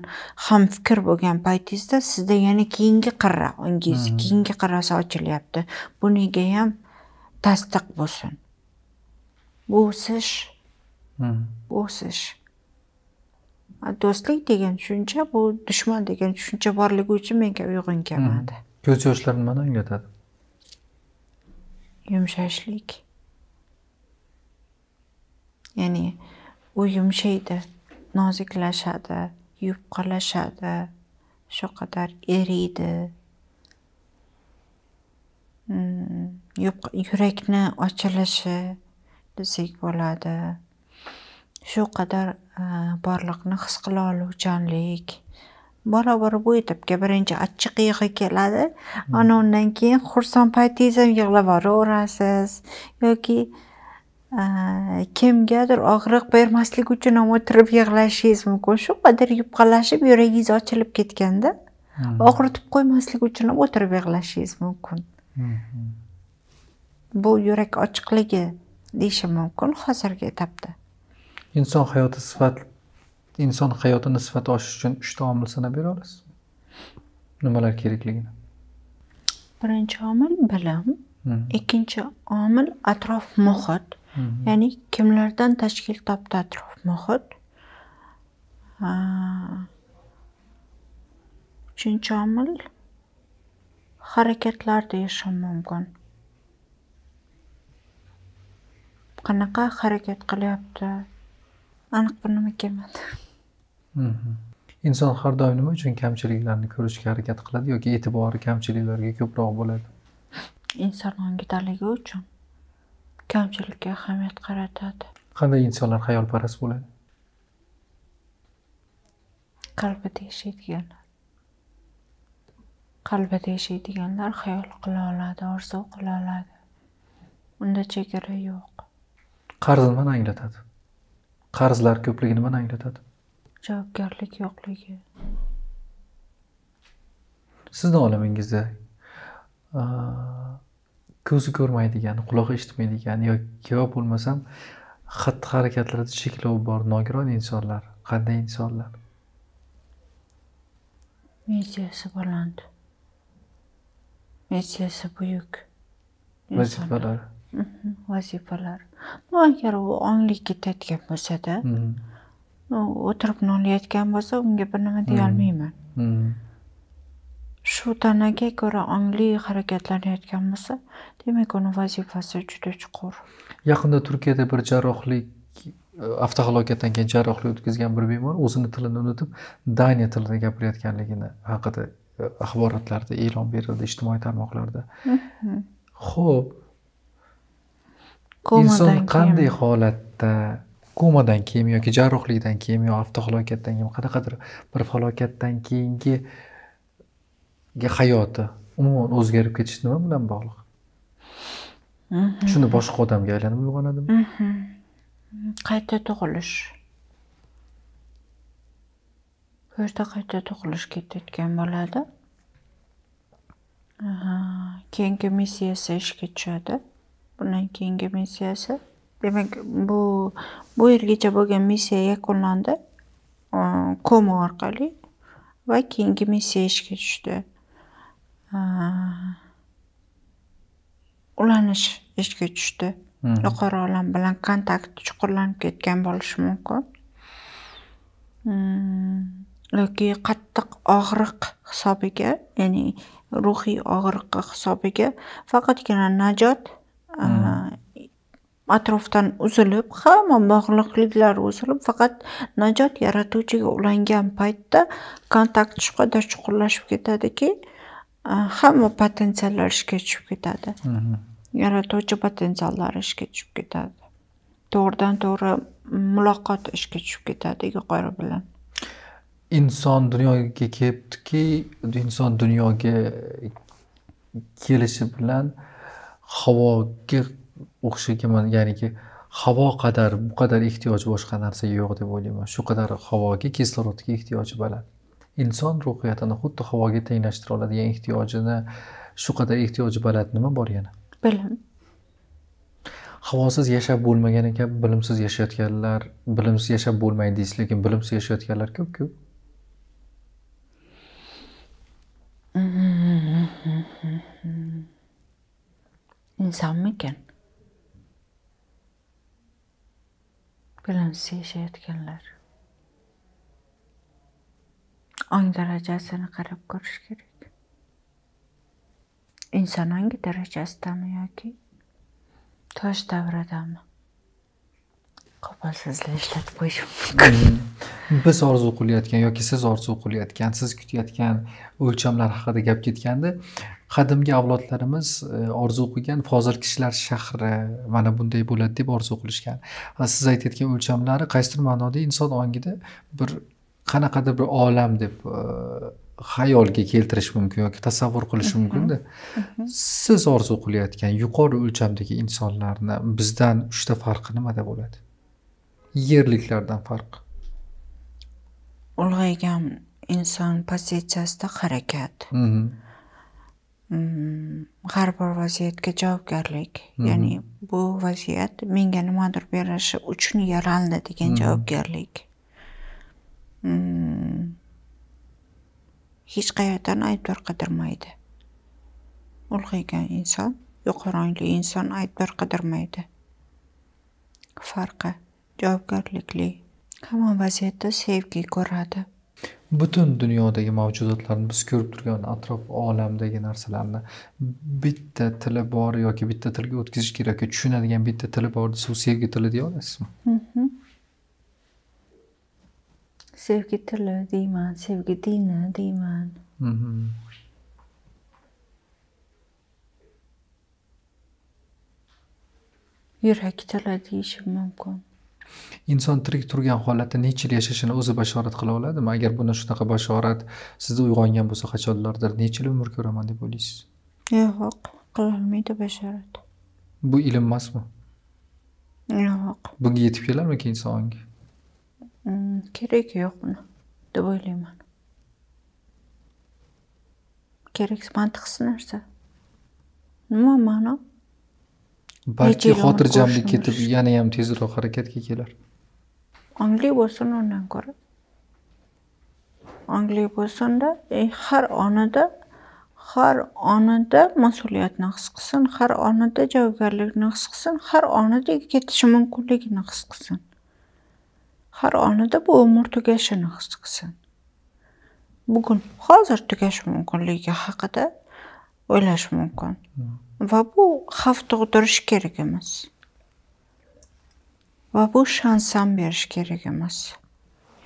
hamfikr bo'lgan paytingizda sizda yana keyingi qirra, ongingiz keyingi qirrasi ochilyapti. Buniga ham tasdiq bo'lsin. Bu o'sish. Do'stlik degan tushuncha, bu dushman degan tushuncha borligi uchun menga uyg'un kelmadi. Ko'z yoshlari nimani anglatadi? Yumshashlik. Ya'ni u yumshaydi, noziklashadi, yupqalashadi, shu qadar eriydi. Yurakni ochilishi desak bo'ladi. Shu qadar borliqni his qila oluvchanlik, bora bu etapga birinchi achchiq yig'i keladi. Ana undan keyin xursand paytingiz ham yig'lab boraverasiz yoki kimgadir og'riq bermaslik uchun ham o'tirib yig'lashingiz mumkin. Shu qadar yupqalashib, yuragingiz ochilib ketganda, og'ritib qo'ymaslik uchun ham o'tirib yig'lashingiz mumkin. Bu yurak ochiqligi deyishim mumkin hozirgi etapda. Inson hayotini sifati oshish uchun 3 ta omil sanab bera olasizmi? Nimalar kerakligini? Birinchi omil bilim, ikkinchi omil atrof muhit. Ya'ni kimlardan tashkil topdi atrof muhit. Uchinchi omil harakatlar deyishim mumkin. Qanaqa harakat qilyapti? Aniq bir nima kelmadi. Inson har doim nima uchun kamchiliklarni ko'rishga harakat qiladi yoki e'tibori kamchiliklarga ko'proq bo'ladi? Inson ongidaligi uchun kamchilikka ahamiyat qaratadi. Qanday insonlar xayolparast bo'ladi? Qalbida yashaydiganlar. Qalbida yashaydiganlar xayol qila oladi, orzu qila oladi. Unda chegara yo'q. Qarz nimani anglatadi? Qarzlar ko'pligi nimani anglatadi? Javobgarlik yo'qligi. Sizni olamingizda ko'zi ko'rmaydigan, qulog'i eshitmaydigan yoki bo'lmasam xatti-harakatlarida cheklov bor nogiron insonlar qanday insonlar? Missiyasi baland. Missiyasi buyuk. Vazifalar. Vazifalar. Agar u onglik ketayotgan bo'lsa-da, o'tirib nolayotgan bo'lsa, unga bir nima deya olmayman. Shu tanaga ko'ra ongli harakatlanayotgan bo'lsa, demak uni vazifasi juda chuqur. Yaqinda Turkiyada bir jarrohlik avtohalokatdan keyin jarrohlik o'tkazgan bir bemor o'zini tilini unutib, Daniya tilida gapirayotganligini haqida axborotlarda e'lon berildi ijtimoiy tarmoqlarda. Xo'p, inson qanday holatda komadan keyin yoki jarrohlikdan keyin yoki avtohalokatdan keyin qanaqadir bir falokatdan keyingi hayoti umuman o'zgarib ketishi nima bilan bog'liq? Shunda boshqa odamga aylanib uyg'onadimi? Qayta tug'ilish. Bu yerda qayta tug'ilish ketayotgan bo'ladi. Keyingi missiyasi ishga tushadi. Bundan keyingi missiyasi, demak bu yergacha bo'lgan missiya yakunlandi. Koma orqali va keyingi missiya ishga tushdi. Ulanish ishga tushdi. Yuqori olam bilan kontakt chuqurlanib ketgan bo'lishi mumkin. Yoki qattiq og'riq hisobiga, ya'ni ruhiy og'riq hisobiga faqatgina najot atrofdan uzilib, hamma bog'liqliklar uzilib, faqat najot yaratuvchiga ulangan paytda kontakt shu qadar chuqurlashib ketadiki, hamma potensiallar ishga tushib ketadi. Yaratuvchi potensiallari ishga tushib ketadi. To'g'ridan to'g'ri muloqot ishga tushib ketadi yuqori bilan. Inson dunyoga kelibdiki, inson dunyoga kelishi bilan havoga o'xshagan, ya'niki havo qadar bu qadar ehtiyoj boshqa narsaga yo'q deb o'ylayman. Shu qadar havoga, kislorodga ehtiyoji baland. Inson ruhiyatini xuddi havoga tenglashtira oladigan ehtiyojini, shu qadar ehtiyoji baland nima bor yana? Bilim. Havosiz yashab bo'lmagan ekan, bilimsiz yashayotganlar, bilimsiz yashab bo'lmaydi deysiz, lekin bilimsiz yashayotganlar ko'p-ko'p. İnsanmikan? Bilimsiz yashayotganlar. Ong darajasini qarab ko'rish kerak. Inson ongi darajasidami yoki tosh davridami? Qo'polsizlar ishlatib qo'yishim mumkin. Biz orzu qilayotgan yoki siz orzu qilayotgan, siz kutayotgan o'lchamlar haqida gap ketganda, qadimgi avlodlarimiz orzu qilgan Fozil kishilar shahri mana bunday bo'ladi deb orzu qilishgan. Siz aytayotgan o'lchamlari qaysidir ma'noda inson ongida bir qanaqadir bir olam deb xayolga keltirish mumkin yoki tasavvur qilish mumkinda. Siz orzu qilayotgan yuqori o'lchamdagi insonlarni bizdan 3 ta farqi nimada bo'ladi? Yerliklardan farq. Ulg'aygan inson pozitsiyasida harakat. Har bir vaziyatga javobgarlik. Ya'ni bu vaziyat menga nimadir berishi uchun yaraldi degan javobgarlik. Hech qayerdan aybdor qidirmaydi. Ulg'aygan inson, yuqori ongli inson aybdor qidirmaydi. Farqi javobgarlikli. Hamma vaziyatda sevgi ko'radi. Butun dunyodagi mavjudotlarni biz ko'rib turgan atrof olamdagi narsalarni bitta tili bor yoki bitta tilga o'tkazish kerak yoki tushunadigan bitta tili bor desa, u sevgi tili deya olasizmi? Sevgi tili deyman, sevgi dini deyman. Yurak tili deyishim mumkin. Inson tirik turgan holatda necha yil yashashini o'zi bashorat qila oladimi? Agar buni shunaqa bashorat sizda uyg'ongan bo'lsa, qachonlardir necha yil umr ko'raman deb o'ylaysiz? Yo'q, qila olmaydi bashorat. Bu ilm emasmi? Yo'q. Bunga yetib kelarmiki insonga? Kerak yo'q buni deb o'ylayman. Kerak mantiqsiz narsa. Nima ma'no? Balki xotirjamlik ketib, yana ham tezroq harakatga kelar. Ongli bo'lsin undan ko'ra. Ongli bo'lsin-da, har onida mas'uliyatni his qilsin, har onida javobgarlikni his qilsin, har onida ketishi mumkinligini his qilsin. Har onida bu umr tugashini his qilsin. Bugun hozir tugashi mumkinligi haqida o'ylash mumkin. Va bu xavf tug'dirish kerak emas. Va bu shans ham berish kerak emas.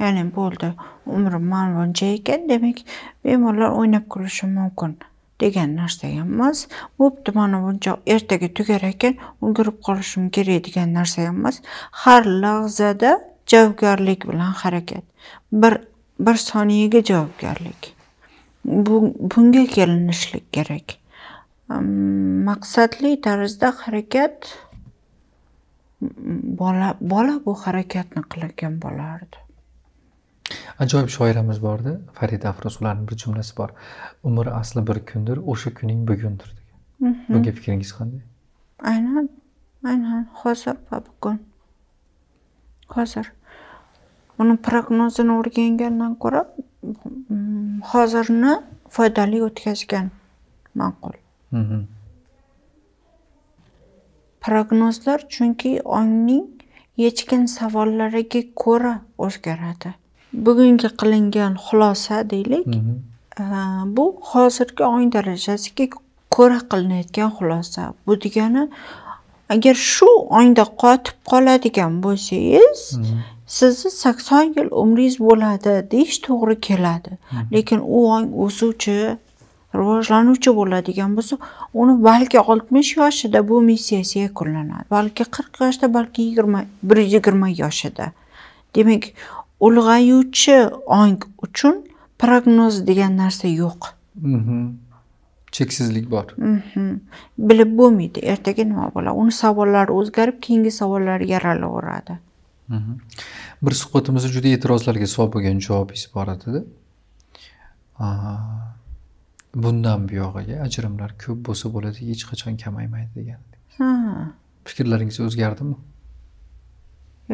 Ya'ni bo'ldi, umrim mana buncha ekan, demak, bemorlar o'ynab kulishi mumkin degan narsa ham emas. Bo'pti, mana buncha ertaga tugar ekan, ulgurib qolishim kerak degan narsa ham emas. Har lahzada javobgarlik bilan harakat. Bir soniyaga javobgarlik. Bunga kelinishlik kerak. Maqsadli tarzda harakat, bola bu harakatni qilagan bo'lardi. Ajoyib shoiramiz bordi, Farida Afros, ularning bir jumlasi bor. Umr asli bir kundir, o'sha kuning bugundir degan. Bunga fikringiz qanday? Aynan hozir va bugun. Hozir. Uni prognozini o'rgangandan ko'ra hozirni foydali o'tkazgan ma'qul. Prognozlar chunki ongning yechgan savollariga ko'ra o'zgaradi. Bugungi qilingan xulosa deylik, bu hozirgi ong darajasiga ko'ra qilinayotgan xulosa. Bu degani, agar shu ongda qotib qoladigan bo'lsangiz, sizni 80 yil umringiz bo'ladi deyish to'g'ri keladi. Lekin u ong o'suvchi, rivojlanuvchi bo'ladigan bo'lsa, uni balki 60 yoshida bu missiyasi yakunlanadi. Balki 40 yoshda, balki 120 yoshida. Demak, ulg'ayuvchi ong uchun prognoz degan narsa yo'q. Cheksizlik bor. Bilib bo'lmaydi, ertaga nima bo'ladi. Uni savollari o'zgarib, keyingi savollar yaralaveradi. Bir suhbatimizda juda e'tirozlarga sabab bo'lgan javobingiz bor edi. Bundan buyog'iga ajrimlar ko'p bo'lsa bo'ladi, hech qachon kamaymaydi degan. Fikrlaringiz o'zgardimi?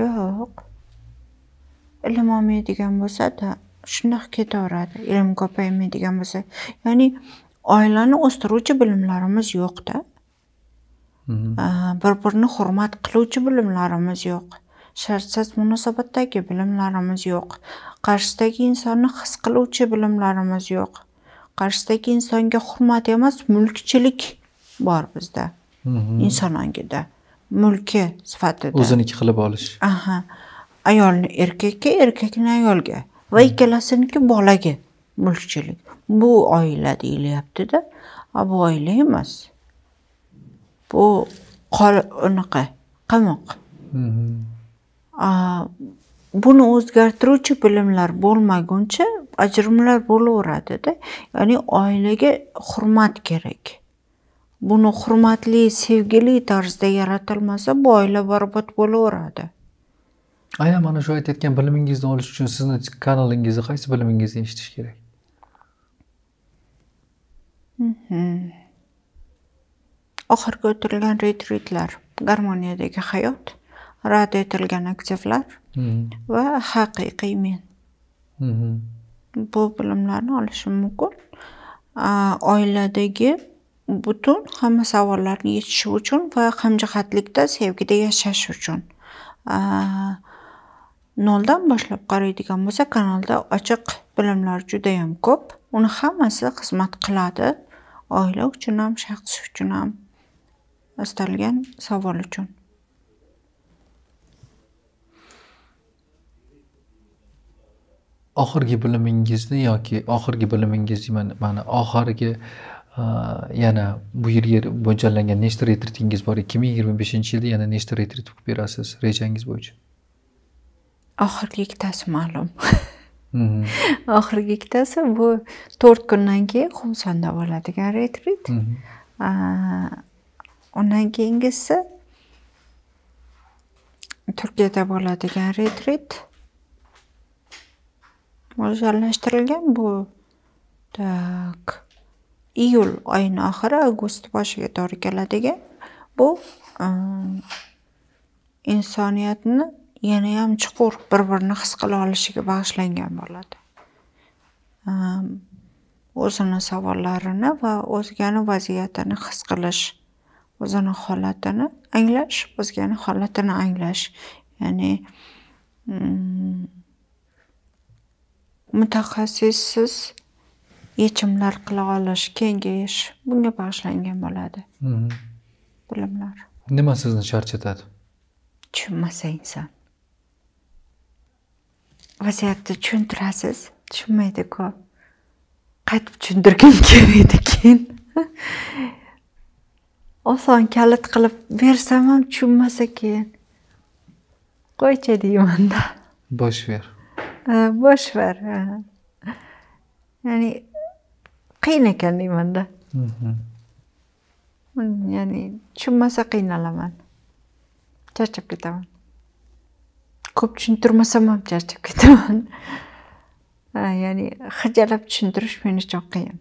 Yo'q. Ilm olmaydigan bo'lsa-da, shundoq ketaveradi. Ilm ko'paymaydigan bo'lsa, ya'ni oilani o'stiruvchi bilimlarimiz yo'q-da. Bir-birini hurmat qiluvchi bilimlarimiz yo'q. Shartsiz munosabatdagi bilimlarimiz yo'q. Qarshisidagi insonni his qiluvchi bilimlarimiz yo'q. Qarshisidagi insonga hurmat emas, mulkchilik bor bizda. Inson ongida. Mulki sifatida. O'ziniki qilib olish. Ayolni erkakka, erkakni ayolga va ikkalasiniki bolaga mulkchilik. Bu oila deyilyapti-da. Bu oila emas. Bu unaqa qamoq. buni o'zgartiruvchi bilimlar bo'lmaguncha ajrimlar bo'laveradida. Ya'ni oilaga hurmat kerak. Buni hurmatli, sevgili tarzda yaratilmasa, bu oila barbod bo'laveradi. Aynan mana shu aytayotgan bilimingizni olish uchun sizni kanalingizni qaysi bilimingizni eshitish kerak? Oxirgi o'tilgan retritlar, garmoniyadagi hayot, rad etilgan aktivlar va haqiqiy men. Bu bilimlarni olishim mumkin. Oiladagi butun hamma savollarni yechish uchun va hamjihatlikda, sevgida yashash uchun. Noldan boshlab qaraydigan bo'lsa, kanalda ochiq bilimlar juda ham ko'p. Uni hammasi xizmat qiladi. Oila uchun ham, shaxs uchun ham, istalgan savol uchun. Oxirgi bilimingizni yoki oxirgi bilimingiz mana oxirgi yana bu yilga mo'ljallangan nechta retritingiz bor? 2025-yilda yana nechta retrit qilib berasiz rejangiz bo'yicha? Oxirgi ikkitasi ma'lum. Oxirgi ikkitasi bu 4 kundan keyin Xumsonda bo'ladigan retrit. Undan keyingisi Turkiyada bo'ladigan retrit. Mo'ljallashtirilgan bu iyul oyining oxiri, avgust boshiga to'g'ri keladigan. Bu insoniyatni yana ham chuqur bir-birini his qila olishiga bag'ishlangan bo'ladi. O'zini savollarini va o'zgani vaziyatini his qilish, o'zini holatini anglash, o'zgani holatini anglash. Ya'ni mutaxassissiz yechimlar qila olish, kengayish bunga bag'ishlangan bo'ladi. Bilimlar. Nima sizni charchatadi? Tushunmasa inson. Vaziyatni tushuntirasiz, tushunmaydi-ku. Qaytib tushuntirgim kelmaydi keyin. Oson kalit qilib bersam ham tushunmasa keyin. Qo'ycha deyman-da. Bosh ver. Bosh ver. Ya'ni qiyin ekan deyman-da. Ya'ni tushunmasa qiynalaman. Charchab ketaman. Ko'p tushuntirmasam ham charchab ketaman. Ya'ni xijalab tushuntirish men uchun qiyin.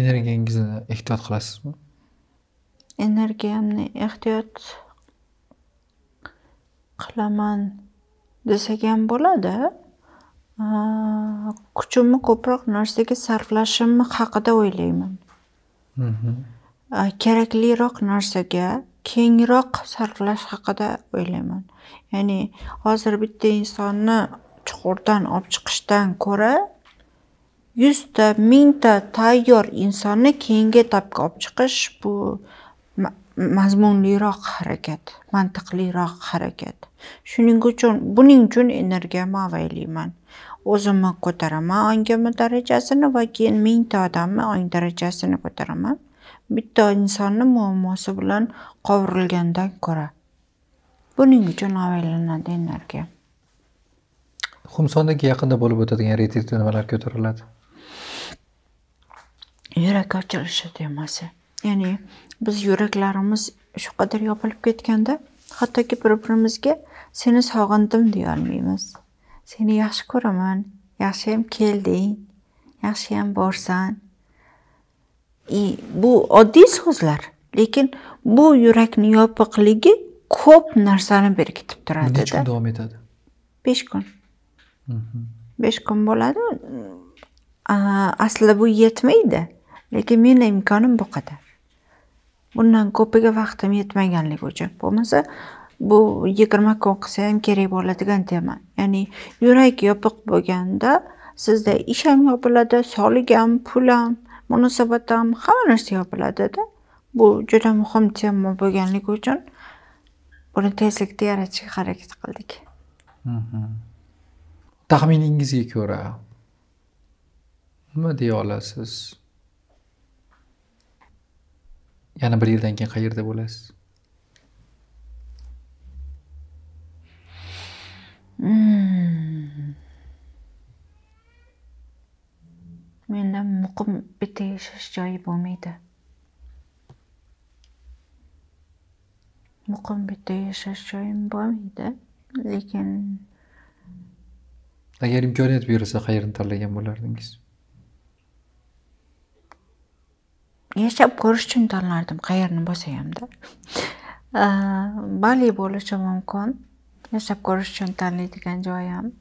Energiyangizni ehtiyot qilasizmi? Energiyamni ehtiyot qilaman desak ham bo'ladi. Kuchimni ko'proq narsaga sarflashimni haqida o'ylayman. Kerakliroq narsaga kengroq sarflash haqida o'ylayman. Ya'ni hozir bitta insonni chuqurdan olib chiqishdan ko'ra 100 ta, 1000 ta tayyor insonni keyingi etapga olib chiqish bu mazmunliroq harakat, mantiqliroq harakat. Buning uchun energiyamni avaylayman. O'zimni ko'taraman ongimni darajasini va keyin 1000 ta odamni ong darajasini ko'taraman. Bitta insonni muammosi bilan qovurilgandan ko'ra. Buning uchun avaylanadi energiya. Xumsondagi yaqinda bo'lib o'tadigan retritda nimalar ko'tariladi? Yurak ochilishi temasi. Ya'ni biz yuraklarimiz shu qadar yopilib ketganda, hattoki bir-birimizga seni sog'indim deya olmaymiz. Seni yaxshi ko'raman, yaxshi ham kelding, yaxshi ham borsan. Bu oddiy so'zlar, lekin bu yurakning yopiqligi ko'p narsani berkitib turadi. Necha kun davom etadi? 5 kun. 5 kun bo'ladi. Aslida bu yetmaydi, lekin mening imkonim bu qadar. Bundan ko'piga vaqtim yetmaganligi uchun. Bo'lmasa bu 20 kun qilsa ham kerak bo'ladigan tema. Ya'ni yurak yopiq bo'lganda sizda ish ham yopiladi, sog'lik ham, pul ham, munosabat ham, hamma narsa yopiladi-da. Bu juda muhim tema bo'lganligi uchun buni tezlikda yaratishga harakat qildik. Taxminingizga ko'ra nima deya olasiz? Yana 1 yildan keyin qayerda bo'lasiz? yashash joyi bo'lmaydi. Muqim bitta yashash joyim bo'lmaydi, lekin Agar imkoniyat berilsa, qayerni tanlagan bo'lardingiz? yashab ko'rish uchun tanlardim, qayerni bo'lsa hamda. Bali bo'lishi mumkin. Yashab ko'rish uchun tanlaydigan joyim.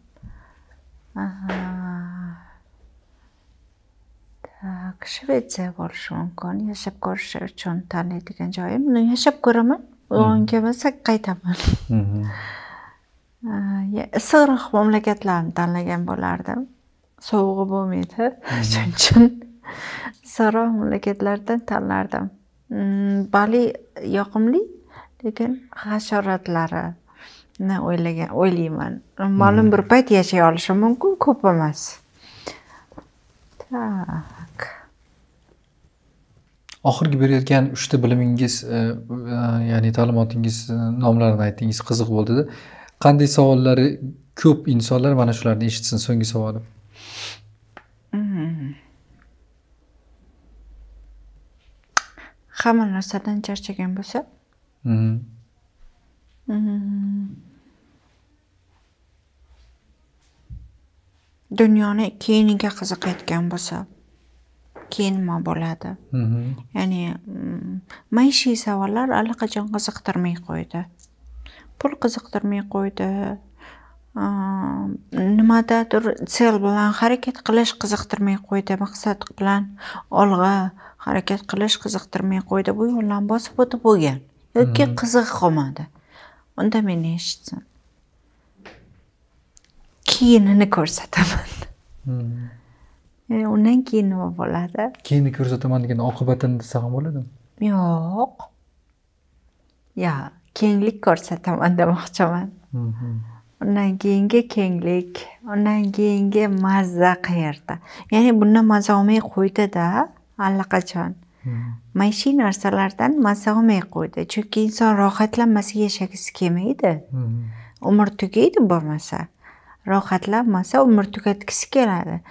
Shvetsiya bo'lishi mumkin. Yashab ko'rish uchun tanlaydigan joyim. Buni yashab ko'raman, o'g'lim kelmasa qaytaman. Issiqroq mamlakatlarni tanlagan bo'lardim. Sovug'i bo'lmaydi. Shuning uchun issiqroq mamlakatlardan tanlardim. Bali yoqimli, lekin hasharotlarini o'ylayman. Ma'lum bir payt yashay olishim mumkin, ko'p emas. Tak. Oxirgi berayotgan 3 ta bilimingiz, ya'ni ta'limotingiz nomlarini aytingiz, qiziq bo'ldi-da. Qanday savollari ko'p insonlar mana shularni eshitsin, so'nggi savolim. Hamma narsadan charchagan bo'lsa, dunyoni keyiniga qiziqayotgan bo'lsa, keyin nima bo'ladi? Ya'ni maishiy savollar allaqachon qiziqtirmay qo'ydi. Pul qiziqtirmay qo'ydi. Nimadadir sel bilan harakat qilish qiziqtirmay qo'ydi. Maqsad bilan olg'a harakat qilish qiziqtirmay qo'ydi. Bu yo'ldan bosib o'tib bo'lgan. Yoki qiziq qolmadi. Unda meni eshitsin. Keyinini ko'rsataman. Undan keyin nima bo'ladi? Keyinni ko'rsataman degan oqibatini desa ham bo'ladimi? Yo'q. Kenglik ko'rsataman demoqchiman. Undan keyingi kenglik, undan keyingi mazza qayerda? Ya'ni bundan mazza olmay qo'ydi-da, allaqachon. Maishiy narsalardan mazza olmay qo'ydi. Chunki inson rohatlanmasa yashagisi kelmaydi. Umr tugaydi bo'lmasa. Rohatlanmasa umr tugatgisi keladi.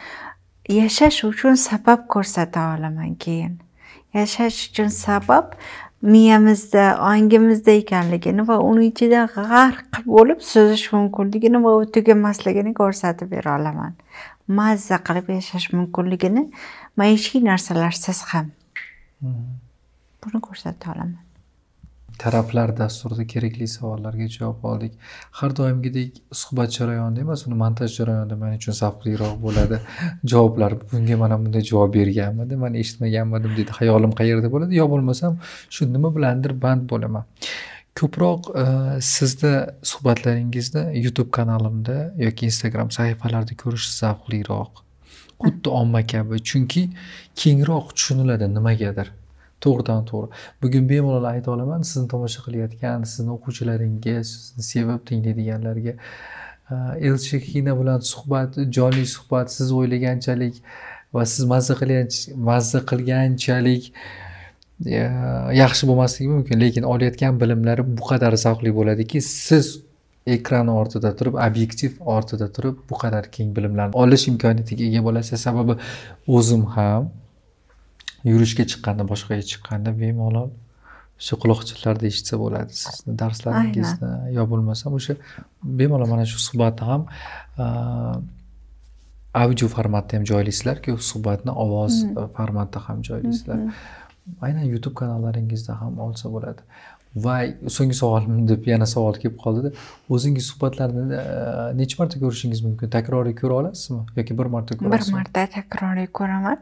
Yashash uchun sabab ko'rsata olaman keyin. Yashash uchun sabab miyamizda, ongimizda ekanligini va uning ichida g'arq bo'lib suzish mumkinligini va u tugamasligini ko'rsatib bera olaman. Mazza qilib yashash mumkinligini maishiy narsalarsiz ham. Buni ko'rsata olaman. Taraflar dasturida kerakli savollarga javob oldik. Har doimgidek suhbat jarayonida emas, uni montaj jarayonida men uchun zavqliroq bo'ladi. Javoblar bunga mana bunday javob berganmidi, men eshitmagandim dedi. Xayolim qayerda bo'ladi, yo bo'lmasam shu nima bilandir band bo'laman. Ko'proq sizda suhbatlaringizni YouTube kanalimda yoki Instagram sahifalarida ko'rish zavqliroq. Xuddi omma kabi, chunki kengroq tushuniladi nimagadir. To'g'ridan to'g'ri. Bugun bemalol ayta olaman, sizni tomosha qilayotgan, sizni o'quvchilaringiz, sizni sevib tinglaydiganlarga Elchixina bilan suhbat, jonli suhbat siz o'ylaganchalik va siz mazza qilganchalik yaxshi bo'lmasligi mumkin, lekin olayotgan bilimlari bu qadar zavqli bo'ladiki, siz ekran ortida turib, obyektiv ortida turib bu qadar keng bilimlarni olish imkoniyatiga ega bo'lasiz. Sababi o'zim ham yurishga chiqqanda, boshqaga chiqqanda bemalol shu quloqchinlarda eshitsa bo'ladi sizni darslaringizni, yo bo'lmasam o'sha bemalol mana shu suhbatni ham audio formatda ham joylaysizlar-ku, suhbatni ovoz formatda ham joylaysizlar. Aynan YouTube kanallaringizda ham olsa bo'ladi. Va so'nggi savolim deb yana savol kelib qoldi-da. O'zingiz suhbatlarni necha marta ko'rishingiz mumkin? Takroriy ko'ra olasizmi yoki bir marta ko'rasizmi? Bir marta takroriy ko'raman.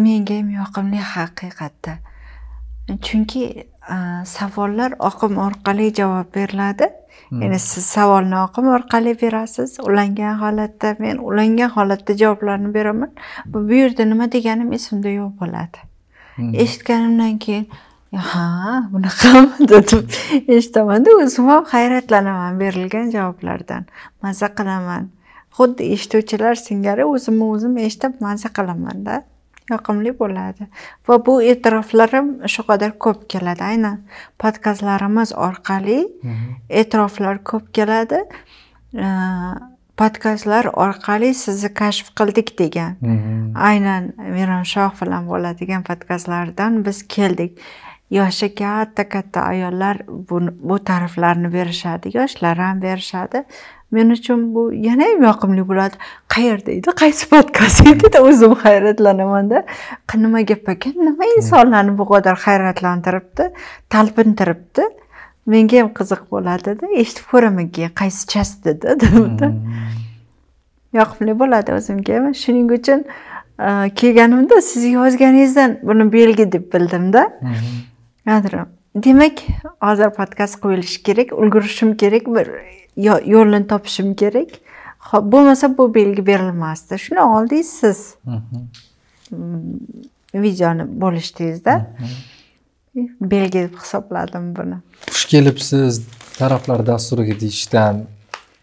Menga ham yoqimli haqiqatda. Chunki savollar oqim orqali javob beriladi. Ya'ni siz savolni oqim orqali berasiz, ulangan holatda men ulangan holatda javoblarni beraman. Bu yerda nima deganim esimda yo'q bo'ladi. Eshitganimdan keyin bunaqami deb eshitaman-da, o'zim ham hayratlanaman berilgan javoblardan. Mazza qilaman. Xuddi eshituvchilar singari o'zim eshitib mazza qilaman-da. Yoqimli bo'ladi. Va bu e'tiroflarim shu qadar ko'p keladi. Aynan podkastlarimiz orqali e'tiroflar ko'p keladi. podkastlar orqali sizni kashf qildik degan. Aynan Mironshoh bilan bo'ladigan podkastlardan biz keldik. Yoshi katta ayollar bu ta'riflarni berishadi, yoshlar ham berishadi. Men uchun bu yana ham yoqimli bo'ladi. Qayerda edi? Qaysi podkast edi? O'zim hayratlanaman-da. Nima gap ekan? Nima insonlarni bu qadar hayratlantiribdi, talpintiribdi? Menga ham qiziq bo'ladi-da. Eshitib ko'raman qaysichasi dedi. Yoqimli bo'ladi o'zimga. Shuning uchun kelganimda siz yozganingizdan buni belgi deb bildim-da. Demak, hozir podkast qo'yilishi kerak, ulgurishim kerak, bir yo'lini topishim kerak. Bo'lmasa bu belgi berilmasdi. Shuni oldingiz siz videoni bo'lishdingizda. Belgi deb hisobladim buni. Xush kelibsiz taraflar dasturiga deyishdan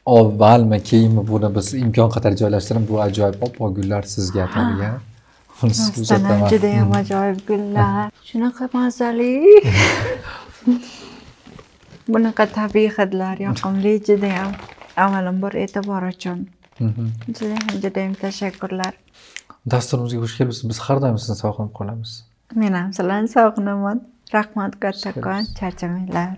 avvalmi keyinmi buni biz imkon qadar joylashtirib, bu ajoyib oppoq gullar sizga atalgan. Juda ham ajoyib gullar. Shunaqa mazali. Bunaqa tabiiy hidlar yoqimli, juda ham avvalambor e'tibor uchun. Juda ham tashakkurlar. Dasturimizga xush kelibsiz. Biz har doim sizni sog'inib qolamiz. Men ham sizlarni sog'inaman. Rahmat kattakon, charchamanglar.